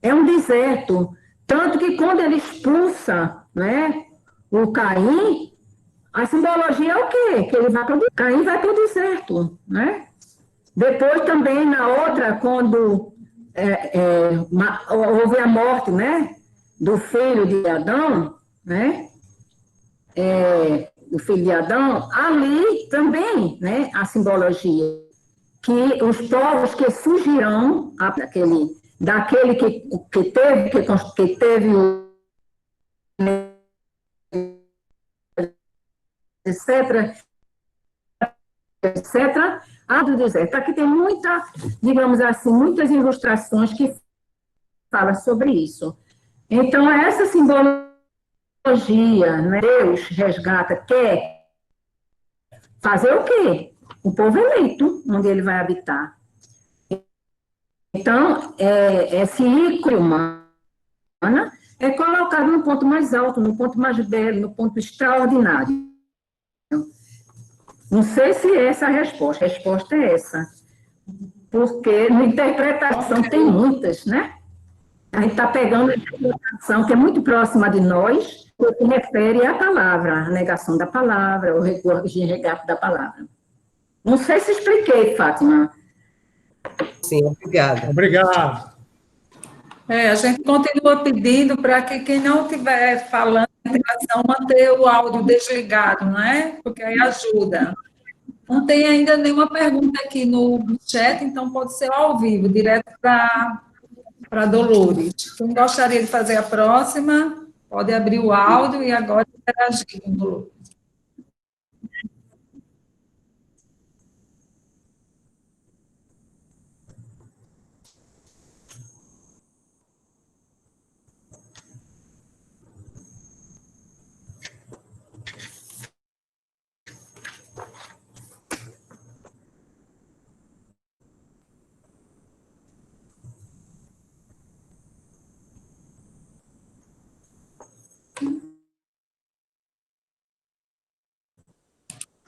É um deserto. Tanto que quando ele expulsa, né, o Caim, a simbologia é o quê? Que ele vai para o Caim vai para o deserto, né? Depois também na outra, quando houve a morte, né, do filho de Adão, né? o filho de Adão, ali também, né, a simbologia, que os povos que surgirão daquele que teve o etc, etc, a do deserto. Aqui tem digamos assim, muitas ilustrações que falam sobre isso. Então, essa simbologia, né, Deus resgata, quer fazer o quê? O povo eleito, onde ele vai habitar. Então, esse ícone humano é colocado no ponto mais alto, no ponto mais belo, no ponto extraordinário. Não sei se essa é a resposta é essa. Porque na interpretação tem muitas, né? A gente está pegando a interpretação que é muito próxima de nós, que se refere à palavra, a negação da palavra, o resgate da palavra. Não sei se expliquei, Fátima. Sim, obrigada. Obrigado. A gente continua pedindo para que quem não estiver falando em interação manter o áudio desligado, não é? Porque aí ajuda. Não tem ainda nenhuma pergunta aqui no chat, então pode ser ao vivo, direto para Dolores. Quem gostaria de fazer a próxima, pode abrir o áudio e agora interagir com Dolores.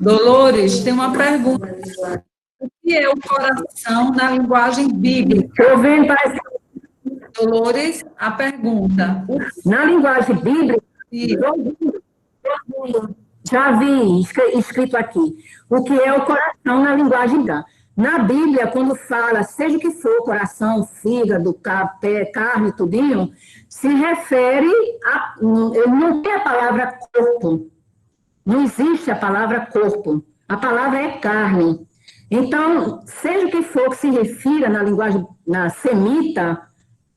Dolores, tem uma pergunta. O que é o coração na linguagem bíblica? Eu venho Dolores, a pergunta. na linguagem bíblica, já vi escrito aqui, o que é o coração na linguagem bíblica. Na Bíblia, quando fala, seja o que for, coração, fígado, pé, carne, tudinho, se refere não tem a palavra corpo. Não existe a palavra corpo. A palavra é carne. Então, seja o que for que se refira na linguagem semita,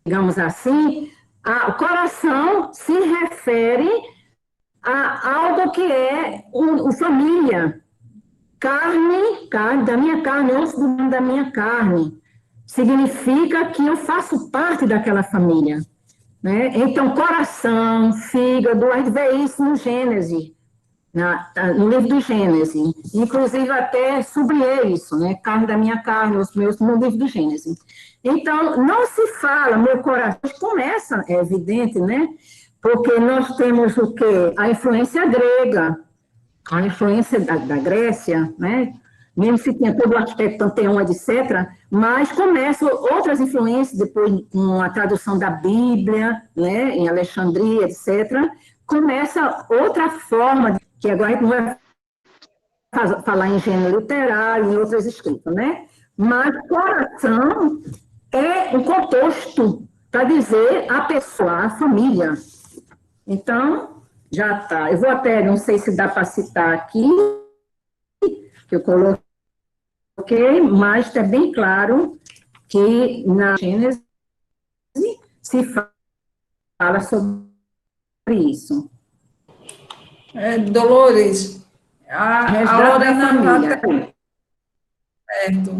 digamos assim, o coração se refere a algo que é família. Carne, da minha carne, osso da minha carne. Significa que eu faço parte daquela família. Né? Então, coração, fígado, a gente vê isso no Gênesis. No livro do Gênesis, inclusive até sublinhei isso, né? Carne da minha carne, os meus, no livro do Gênesis. Então, não se fala, meu coração começa, é evidente, né? Porque nós temos o quê? A influência grega, a influência da Grécia, né? Mesmo se tinha todo o aspecto panteão, etc., mas começam outras influências, depois com a tradução da Bíblia, né? Em Alexandria, etc., começa outra forma, que agora a gente não vai falar em gênero literário, em outras escritas, né? Mas coração é um composto para dizer a pessoa, a família. Então, já está. Eu vou até, não sei se dá para citar aqui, que eu coloquei, mas está bem claro que na Gênesis se fala sobre isso. Dolores, a Lorena certo.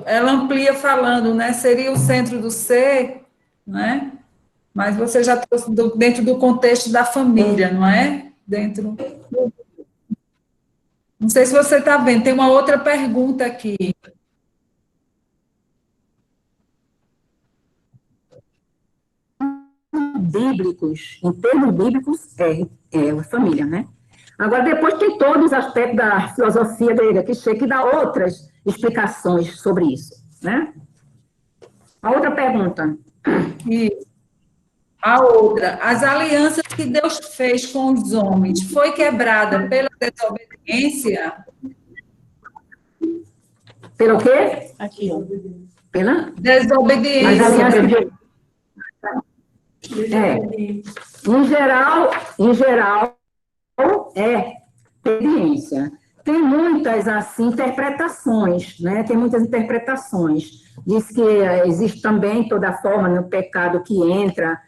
Ela amplia falando, né? Seria o centro do ser, né? Mas você já trouxe dentro do contexto da família, não é? Dentro. Não sei se você está vendo, tem uma outra pergunta aqui. Bíblicos, em termos bíblicos, é a família, né? Agora, depois tem todos os aspectos da filosofia grega, que chega e dá outras explicações sobre isso, né? A outra pergunta. E a outra, as alianças que Deus fez com os homens foi quebrada pela desobediência? Pelo quê? Aqui, ó. Pela desobediência. As alianças em geral, é obediência. Tem muitas, assim, interpretações, né? Tem muitas interpretações. Diz que existe também toda forma no pecado que entra,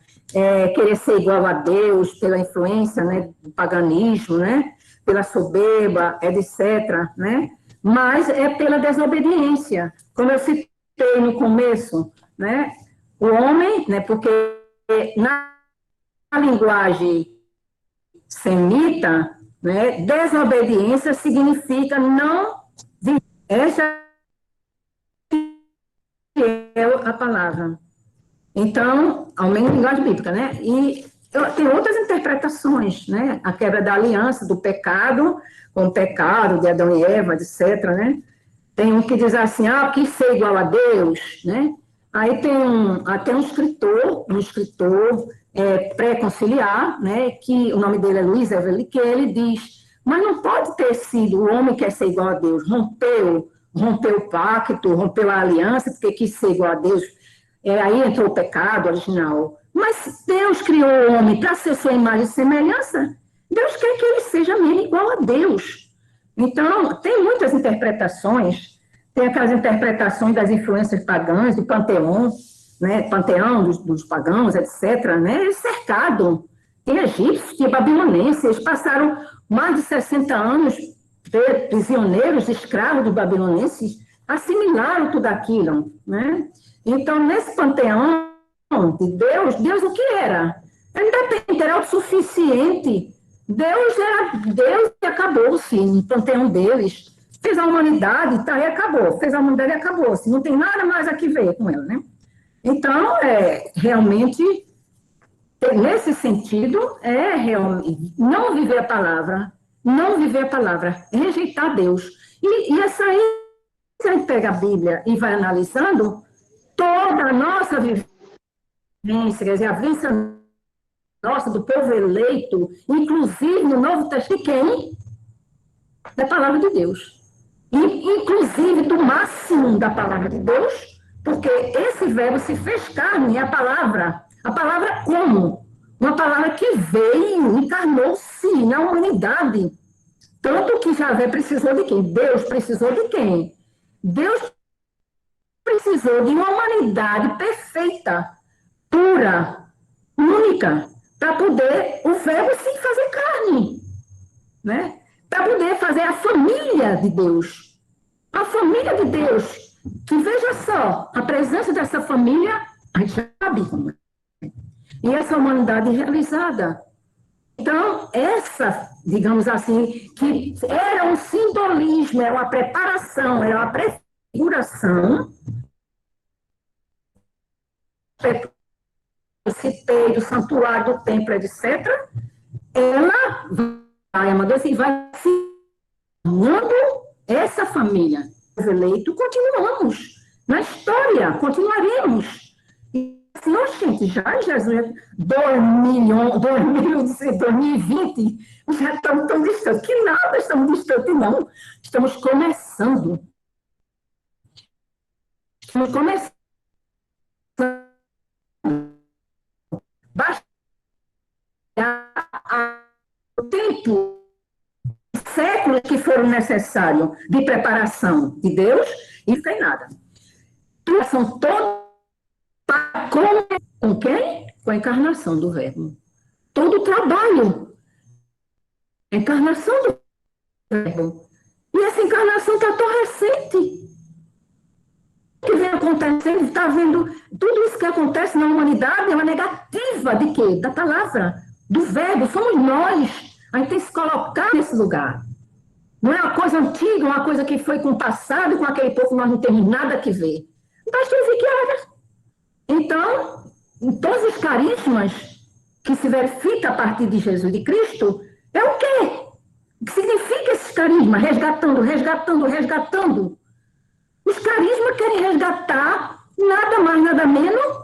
querer ser igual a Deus pela influência, né, do paganismo, né? Pela soberba, etc., né? Mas é pela desobediência. Como eu citei no começo, né? O homem, né? Porque na linguagem semita, né, desobediência significa não viver. Essa é a palavra. Então, ao menos linguagem bíblica, né? E tem outras interpretações, né? A quebra da aliança, do pecado, com o pecado de Adão e Eva, etc., né? Tem um que diz assim, quis ser igual a Deus, né? Aí tem até um escritor pré-conciliar, né? Que o nome dele é Luiz Evelyn, que ele diz, mas não pode ter sido o homem que quer ser igual a Deus, rompeu o pacto, rompeu a aliança, porque quis ser igual a Deus. Aí entrou o pecado original. Mas Deus criou o homem para ser sua imagem e semelhança. Deus quer que ele seja mesmo igual a Deus. Então, tem muitas interpretações. Tem aquelas interpretações das influências pagãs, do panteão, né? Panteão dos pagãos, etc., né? Eles cercaram. Tem egípcios, tem babilonenses. Eles passaram mais de 60 anos prisioneiros, escravos dos babilonenses, assimilaram tudo aquilo, né? Então, nesse panteão de Deus o que era? Independente, era autossuficiente. Deus era Deus e acabou-se no panteão deles. Fez a humanidade, tá, e acabou. Fez a humanidade e acabou-se. Não tem nada mais a que ver com ela, né? Então, realmente, nesse sentido, realmente não viver a palavra, rejeitar Deus. E essa aí, se a gente pega a Bíblia e vai analisando, toda a nossa vivência, quer dizer, a vivência nossa, do povo eleito, inclusive no Novo Testamento, quem? Da palavra de Deus. Inclusive do máximo da palavra de Deus, porque esse verbo se fez carne, a palavra como? Uma palavra que veio, encarnou-se na humanidade. Tanto que Javé precisou de quem? Deus precisou de quem? Deus precisou de uma humanidade perfeita, pura, única, para poder o verbo se fazer carne, né? Para poder fazer a família de Deus. A família de Deus, que veja só, a presença dessa família, a gente sabe como é. E essa humanidade realizada. Então, essa, digamos assim, que era um simbolismo, era uma preparação, era uma prefiguração, eu citei do santuário, do templo, etc., ela vai, amadurecer, vai se formando essa família. Os eleitos, continuamos. Na história, continuaremos. E assim, gente, já Jesus, 2020, já estamos tão distantes. Que nada, estamos distantes, não. Estamos começando. Basta o tempo, séculos que foram necessários de preparação de Deus, e não tem nada. São todos com quem? Com a encarnação do Verbo. Todo o trabalho, a encarnação do Verbo. E essa encarnação está tão recente. O que vem acontecendo, está vendo, tudo isso que acontece na humanidade é uma negativa de quê? Da palavra, do Verbo, somos nós. A gente tem que se colocar nesse lugar. Não é uma coisa antiga, uma coisa que foi com o passado, com aquele povo, nós não temos nada a ver. Basta dizer que era. Então, em todos os carismas que se verifica a partir de Jesus de Cristo, é o quê? O que significa esses carismas? Resgatando. Os carismas querem resgatar nada mais, nada menos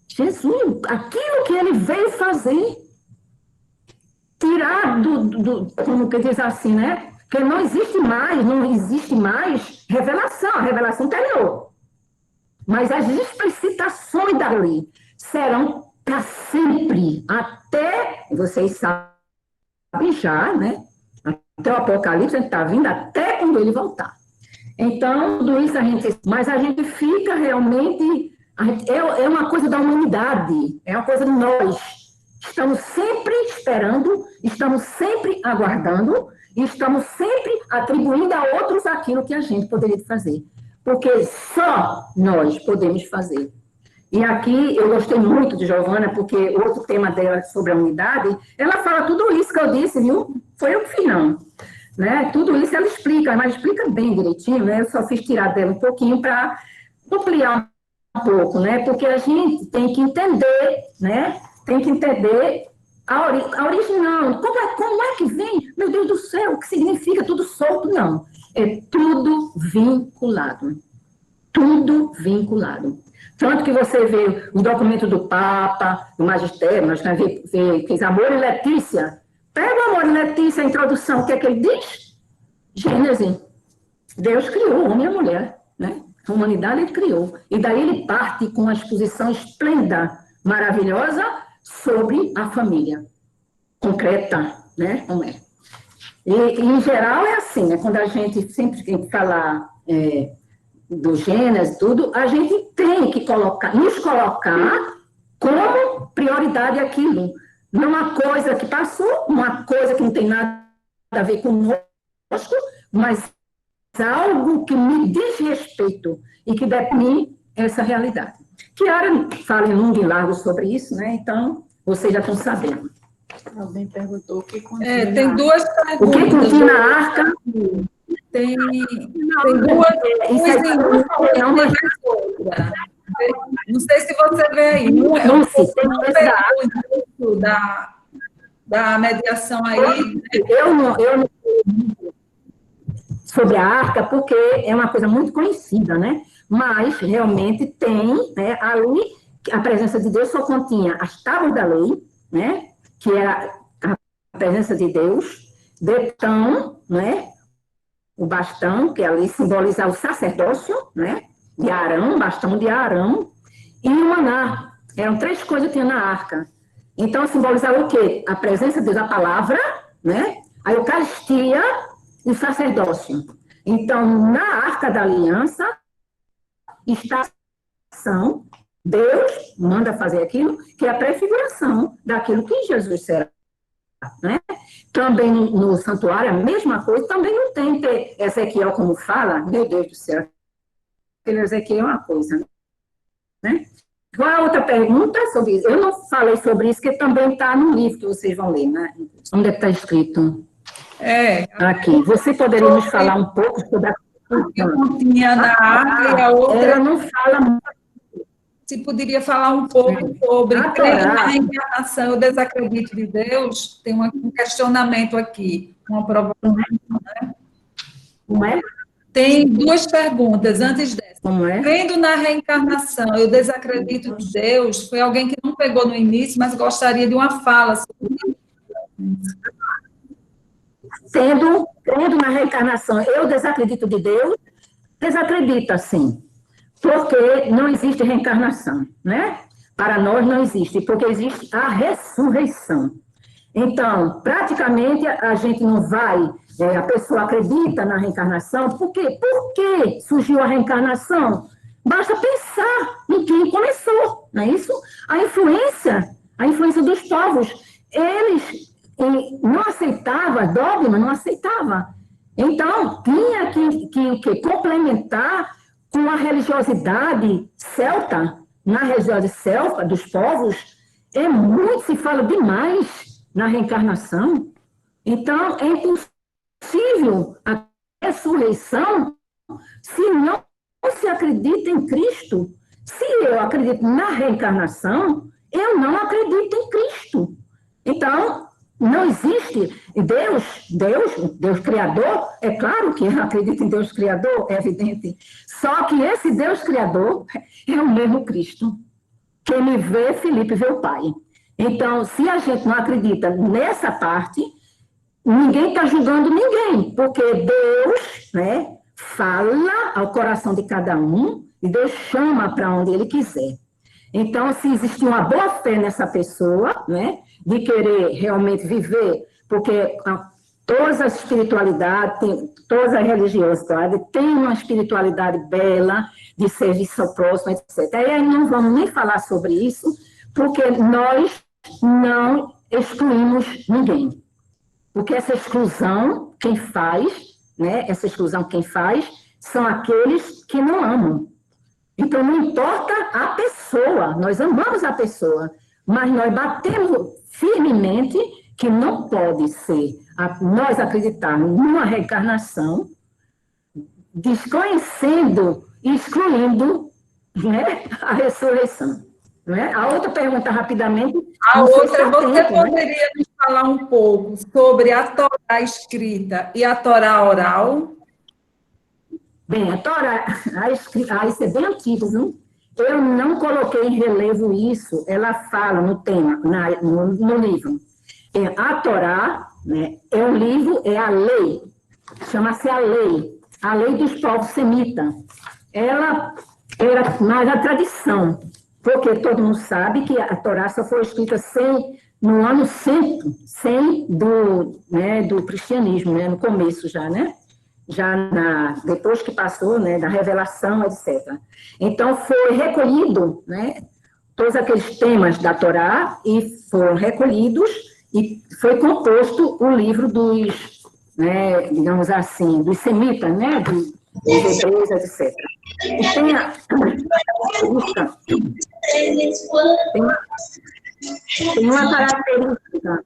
Jesus, aquilo que ele veio fazer. Tirar como que diz assim, né? Que não existe mais revelação. A revelação terminou. Mas as explicitações da lei serão para sempre, até, vocês sabem já, né? Até o Apocalipse, a gente está vindo até quando ele voltar. Então, tudo isso mas a gente fica realmente, é uma coisa da humanidade, é uma coisa de nós. Estamos sempre esperando, estamos sempre aguardando, e estamos sempre atribuindo a outros aquilo que a gente poderia fazer. Porque só nós podemos fazer. E aqui eu gostei muito de Giovana, porque o outro tema dela sobre a unidade, ela fala tudo isso que eu disse, viu? Foi eu que fiz, não. Né? Tudo isso ela explica, mas explica bem direitinho, né? Eu só fiz tirar dela um pouquinho para ampliar um pouco, né? Porque a gente tem que entender, né? Tem que entender a original. Como é que vem? Meu Deus do céu, o que significa tudo solto? Não. É tudo vinculado. Tudo vinculado. Tanto que você vê o documento do Papa, do Magistério, nós fez Amor e Letícia. Pega o Amor e Letícia, a introdução, o que é que ele diz? Gênesis. Deus criou o homem e a mulher, né? A humanidade ele criou. E daí ele parte com uma exposição esplêndida, maravilhosa, sobre a família. Concreta, né? Como é. E em geral é assim, né? Quando a gente sempre tem que falar do Gênesis, tudo, a gente tem que nos colocar como prioridade aquilo. Não uma coisa que passou, uma coisa que não tem nada a ver conosco, mas algo que me diz respeito e que define essa realidade. Kiara fala em longo e largo sobre isso, né? Então, vocês já estão sabendo. Alguém perguntou o que continha tem duas perguntas. O que continha na arca? Tem não sei se você vê aí. Da mediação aí. Eu não sobre a arca, porque é uma coisa muito conhecida, né? Mas realmente tem, né, ali a presença de Deus só continha as tábuas da lei, né? Que era a presença de Deus, bastão, né? O bastão, que ali simboliza o sacerdócio, né? De Arão, bastão de Arão, e o maná. Eram 3 coisas que tinha na arca. Então, simbolizava o quê? A presença de Deus, a palavra, né? A Eucaristia e o sacerdócio. Então, na arca da aliança, está a ação, Deus manda fazer aquilo, que é a prefiguração daquilo que Jesus será. Né? Também no santuário, a mesma coisa, também não tem Ezequiel como fala, meu Deus do céu, aquele Ezequiel é uma coisa, né? Qual a outra pergunta sobre isso? Eu não falei sobre isso, que também está no livro que vocês vão ler, né? Onde é que está escrito? Aqui. Você poderia nos falar um pouco sobre a continha na arca e a outra... Ela não fala muito. Se poderia falar um pouco sobre crer na reencarnação, eu desacredito de Deus, tem um questionamento aqui, uma provocação, né? Como é? Tem 2 perguntas antes dessa. Como é? Crendo na reencarnação, eu desacredito de Deus, foi alguém que não pegou no início, mas gostaria de uma fala sobre isso. Crendo na reencarnação, eu desacredito de Deus? Desacredito, sim. Porque não existe reencarnação, né? Para nós não existe, porque existe a ressurreição. Então, praticamente, a gente não vai, a pessoa acredita na reencarnação, por quê? Por que surgiu a reencarnação? Basta pensar em quem começou, não é isso? A influência dos povos, eles não aceitavam dogma, não aceitavam. Então, tinha que complementar com a religiosidade celta, na religiosidade celta dos povos, se fala demais na reencarnação. Então, é impossível a ressurreição se não se acredita em Cristo. Se eu acredito na reencarnação, eu não acredito em Cristo. Então, não existe Deus Criador, é claro que eu acredito em Deus Criador, é evidente. Só que esse Deus Criador é o mesmo Cristo. Quem me vê, Felipe vê o Pai. Então, se a gente não acredita nessa parte, ninguém está julgando ninguém, porque Deus, né, fala ao coração de cada um e Deus chama para onde Ele quiser. Então, se existir uma boa fé nessa pessoa, né, de querer realmente viver porque todas as espiritualidades, todas as religiosidades têm uma espiritualidade bela, de serviço ao próximo, etc. E aí não vamos nem falar sobre isso, porque nós não excluímos ninguém. Porque essa exclusão, quem faz, né, essa exclusão quem faz, são aqueles que não amam. Então, não importa a pessoa, nós amamos a pessoa, mas nós batemos firmemente que não pode ser nós acreditarmos numa reencarnação, desconhecendo e excluindo, né, a ressurreição. Né? A outra pergunta, rapidamente. A outra, você poderia nos falar um pouco sobre a Torá escrita e a Torá oral? Bem, a Torá, isso é bem antigo, viu? Eu não coloquei em relevo isso, ela fala no tema, no livro. A Torá, né, é um livro, é a lei, chama-se a lei dos povos semitas. Ela era mais a tradição, porque todo mundo sabe que a Torá só foi escrita no ano 100 do cristianismo, né, no começo já, né? Depois que passou, né, da revelação, etc. Então, foi recolhido, né, todos aqueles temas da Torá e foram recolhidos e foi composto o livro dos, né, digamos assim, dos semitas, né, dos hebreus, etc. E tem uma característica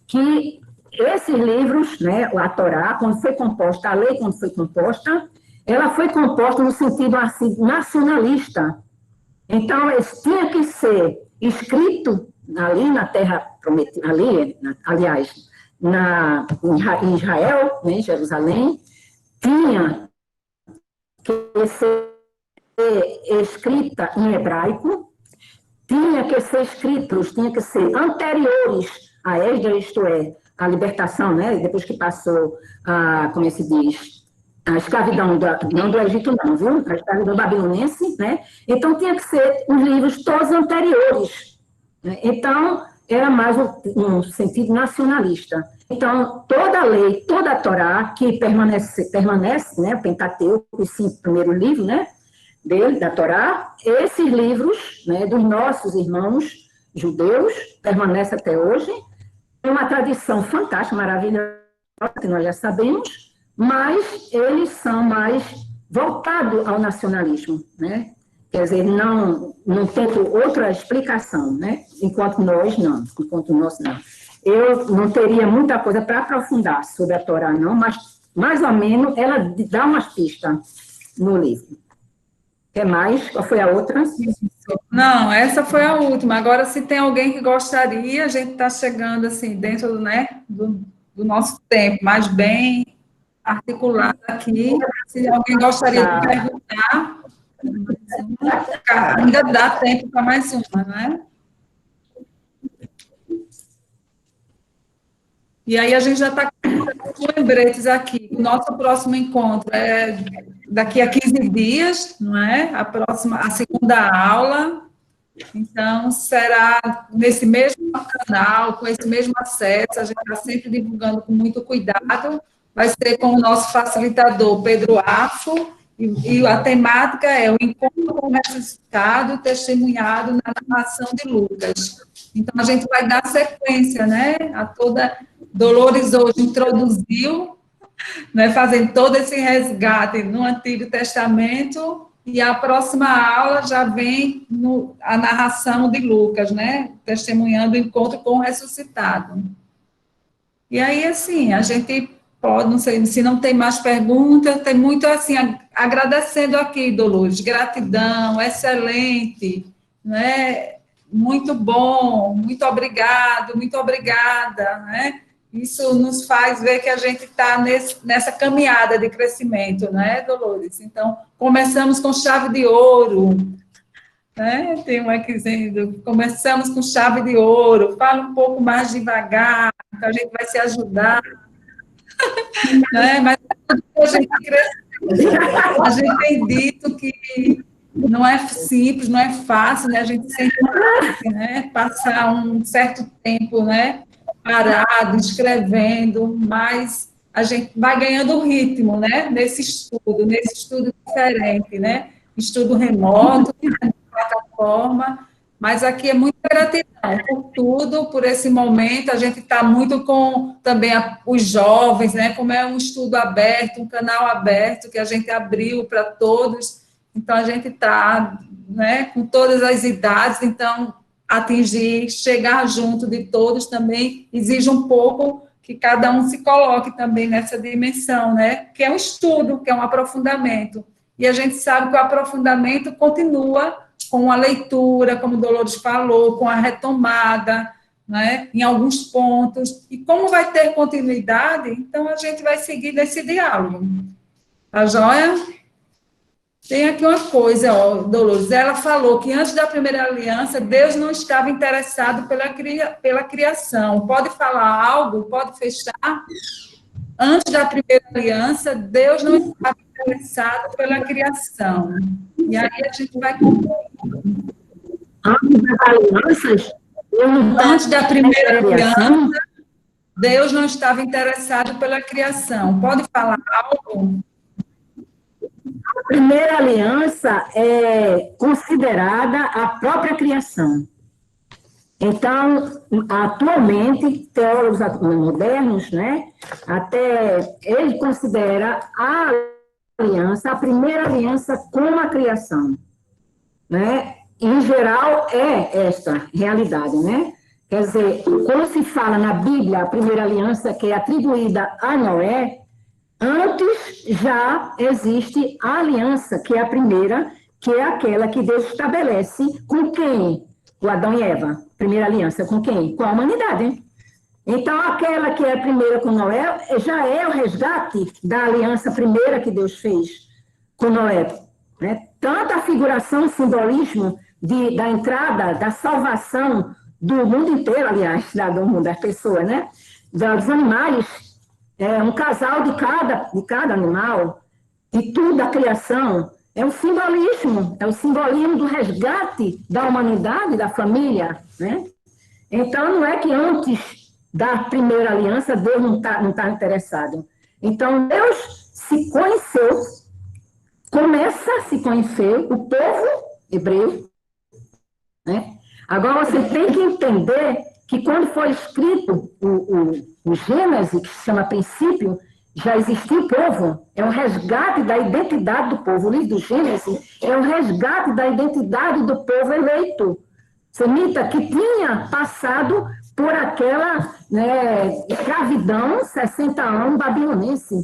que esses livros, né, a Torá, quando foi composta, a lei quando foi composta, ela foi composta no sentido assim, nacionalista. Então, tinha que ser escrito ali na Terra Prometida, aliás, em Israel, né, em Jerusalém, tinha que ser escrita em hebraico, tinha que ser anteriores a Esdras, isto é, a libertação, né, depois que passou como se diz, a escravidão, não do Egito não, viu? A escravidão babilonense, né? Então, tinha que ser os livros todos anteriores. Né? Então, era mais um sentido nacionalista. Então, toda a lei, toda a Torá, que permanece, né, o Pentateuco, os 5 primeiros livros, né, da Torá, esses livros, né, dos nossos irmãos judeus, permanecem até hoje. É uma tradição fantástica, maravilhosa, que nós já sabemos, mas eles são mais voltados ao nacionalismo, né? Quer dizer, não tem outra explicação, né? Enquanto nós não. Eu não teria muita coisa para aprofundar sobre a Torá, não, mas mais ou menos ela dá umas pistas no livro. Quer mais? Qual foi a outra? Não, essa foi a última. Agora, se tem alguém que gostaria, a gente está chegando assim, dentro, né, do nosso tempo, mas bem articulado aqui. Se alguém gostaria de perguntar, ainda dá tempo para mais uma, né? E aí a gente já está com lembretes aqui. O nosso próximo encontro é daqui a 15 dias, não é? A segunda aula. Então, será nesse mesmo canal, com esse mesmo acesso, a gente está sempre divulgando com muito cuidado. Vai ser com o nosso facilitador, Pedro Afo, e a temática é o encontro com o ressuscitado testemunhado na narração de Lucas. Então, a gente vai dar sequência, né, a toda... Dolores hoje introduziu, né, fazendo todo esse resgate no Antigo Testamento, e a próxima aula já vem a narração de Lucas, né, testemunhando o encontro com o ressuscitado. E aí, assim, a gente pode, não sei, se não tem mais perguntas, tem muito, assim, agradecendo aqui, Dolores, gratidão, excelente, né, muito bom, muito obrigado, muito obrigada, né, isso nos faz ver que a gente está nessa caminhada de crescimento, né, Dolores? Então, começamos com chave de ouro, né? Tem um aqui dizendo, começamos com chave de ouro, fala um pouco mais devagar, então a gente vai se ajudar, né? Mas a gente cresce, a gente tem dito que não é simples, não é fácil, né? A gente sempre, né, passar um certo tempo, né, parado, escrevendo, mas a gente vai ganhando ritmo, né, nesse estudo diferente, né, estudo remoto, né, plataforma, mas aqui é muita gratidão por tudo, por esse momento, a gente está muito com também os jovens, né, como é um estudo aberto, um canal aberto, que a gente abriu para todos, então a gente está, né, com todas as idades, então atingir, chegar junto de todos também exige um pouco que cada um se coloque também nessa dimensão, né? Que é um estudo, que é um aprofundamento. E a gente sabe que o aprofundamento continua com a leitura, como o Dolores falou, com a retomada, né? Em alguns pontos. E como vai ter continuidade, então a gente vai seguir nesse diálogo. Tá joia? Tem aqui uma coisa, ó, Dolores, ela falou que antes da primeira aliança, Deus não estava interessado pela criação. Pode falar algo? Pode fechar? Antes da primeira aliança, Deus não estava interessado pela criação. E aí a gente vai concluir. Antes das alianças, Antes da primeira aliança, Deus não estava interessado pela criação. Pode falar algo? a primeira aliança é considerada a própria criação. Então, atualmente, teólogos modernos, né, até ele considera a aliança, a primeira aliança como a criação, né? Em geral, é esta realidade, né? Quer dizer, quando se fala na Bíblia, a primeira aliança que é atribuída a Noé, antes já existe a aliança, que é a primeira, que é aquela que Deus estabelece com quem? O Adão e Eva. Primeira aliança com quem? Com a humanidade. Hein? Então, aquela que é a primeira com Noé, já é o resgate da aliança primeira que Deus fez com Noé. Né? Tanto a figuração, o simbolismo da entrada, da salvação do mundo inteiro, aliás, do mundo das pessoas, né? Dos animais, um casal de cada animal, de tudo a criação, é o simbolismo do resgate da humanidade, da família, né? Então, não é que antes da primeira aliança Deus não tá interessado. Então, Deus se conheceu, começa a se conhecer o povo hebreu, né? Agora, você tem que entender que quando foi escrito o Gênesis, que se chama princípio, já existia o povo, é um resgate da identidade do povo. O livro do Gênesis é um resgate da identidade do povo eleito, semita, que tinha passado por aquela, né, escravidão, 60 anos babilonense,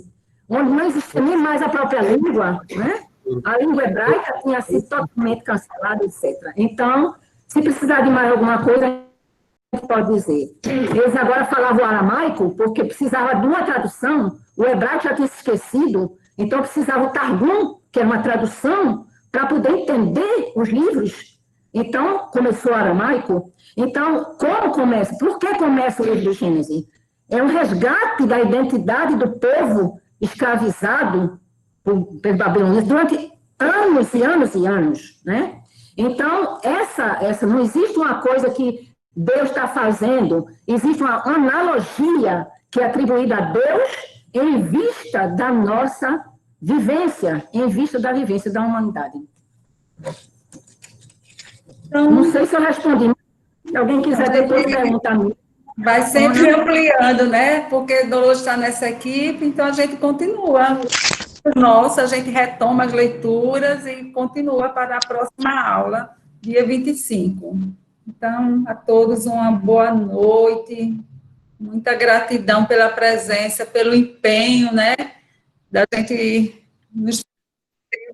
onde não existia nem mais a própria língua, né? A língua hebraica tinha sido totalmente cancelada, etc. Então, se precisar de mais alguma coisa, a gente pode dizer. Eles agora falavam aramaico porque precisava de uma tradução, o hebraico já tinha se esquecido, então precisava o Targum, que era uma tradução, para poder entender os livros. Então, começou o aramaico. Então, como começa? Por que começa o livro do Gênesis? É um resgate da identidade do povo escravizado pelos babilônios durante anos e anos e anos, né? Então, essa não existe uma coisa que Deus está fazendo, existe uma analogia que é atribuída a Deus em vista da nossa vivência, em vista da vivência da humanidade. Então, não sei se eu respondi. Se alguém quiser depois perguntar. Vai sempre ampliando, né? Porque Dolores está nessa equipe, então a gente continua. Nossa, a gente retoma as leituras e continua para a próxima aula, dia 25. Então, a todos uma boa noite, muita gratidão pela presença, pelo empenho, né, da gente nos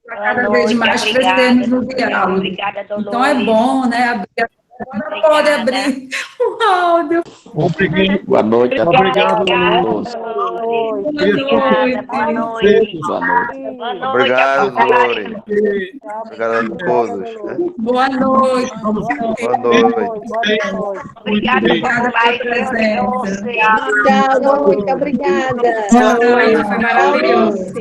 cada vez mais crescermos no diálogo. Obrigada, Dolores. Então, é bom, né, agora pode abrir o áudio. Obrigado. Boa noite a todos. Obrigado, Dolores. Boa noite. Boa noite. Obrigado, Dolores. Obrigado a todos. Boa noite. Boa noite. Obrigada Obrigada pela presença. Tchau, boa noite, obrigada. Boa noite, foi maravilhoso.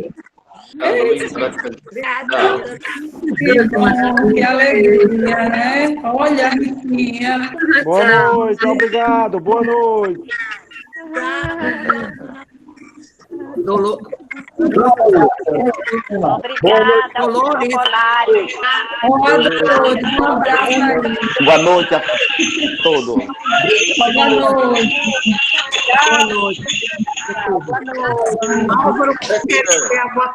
Que alegria, né? Olha, Riquinha. Boa noite, obrigado. Boa noite. Obrigada, Dolores. Chocolate. Um abraço aí. Boa noite a todos. Boa noite. Boa noite. Álvaro, quer boa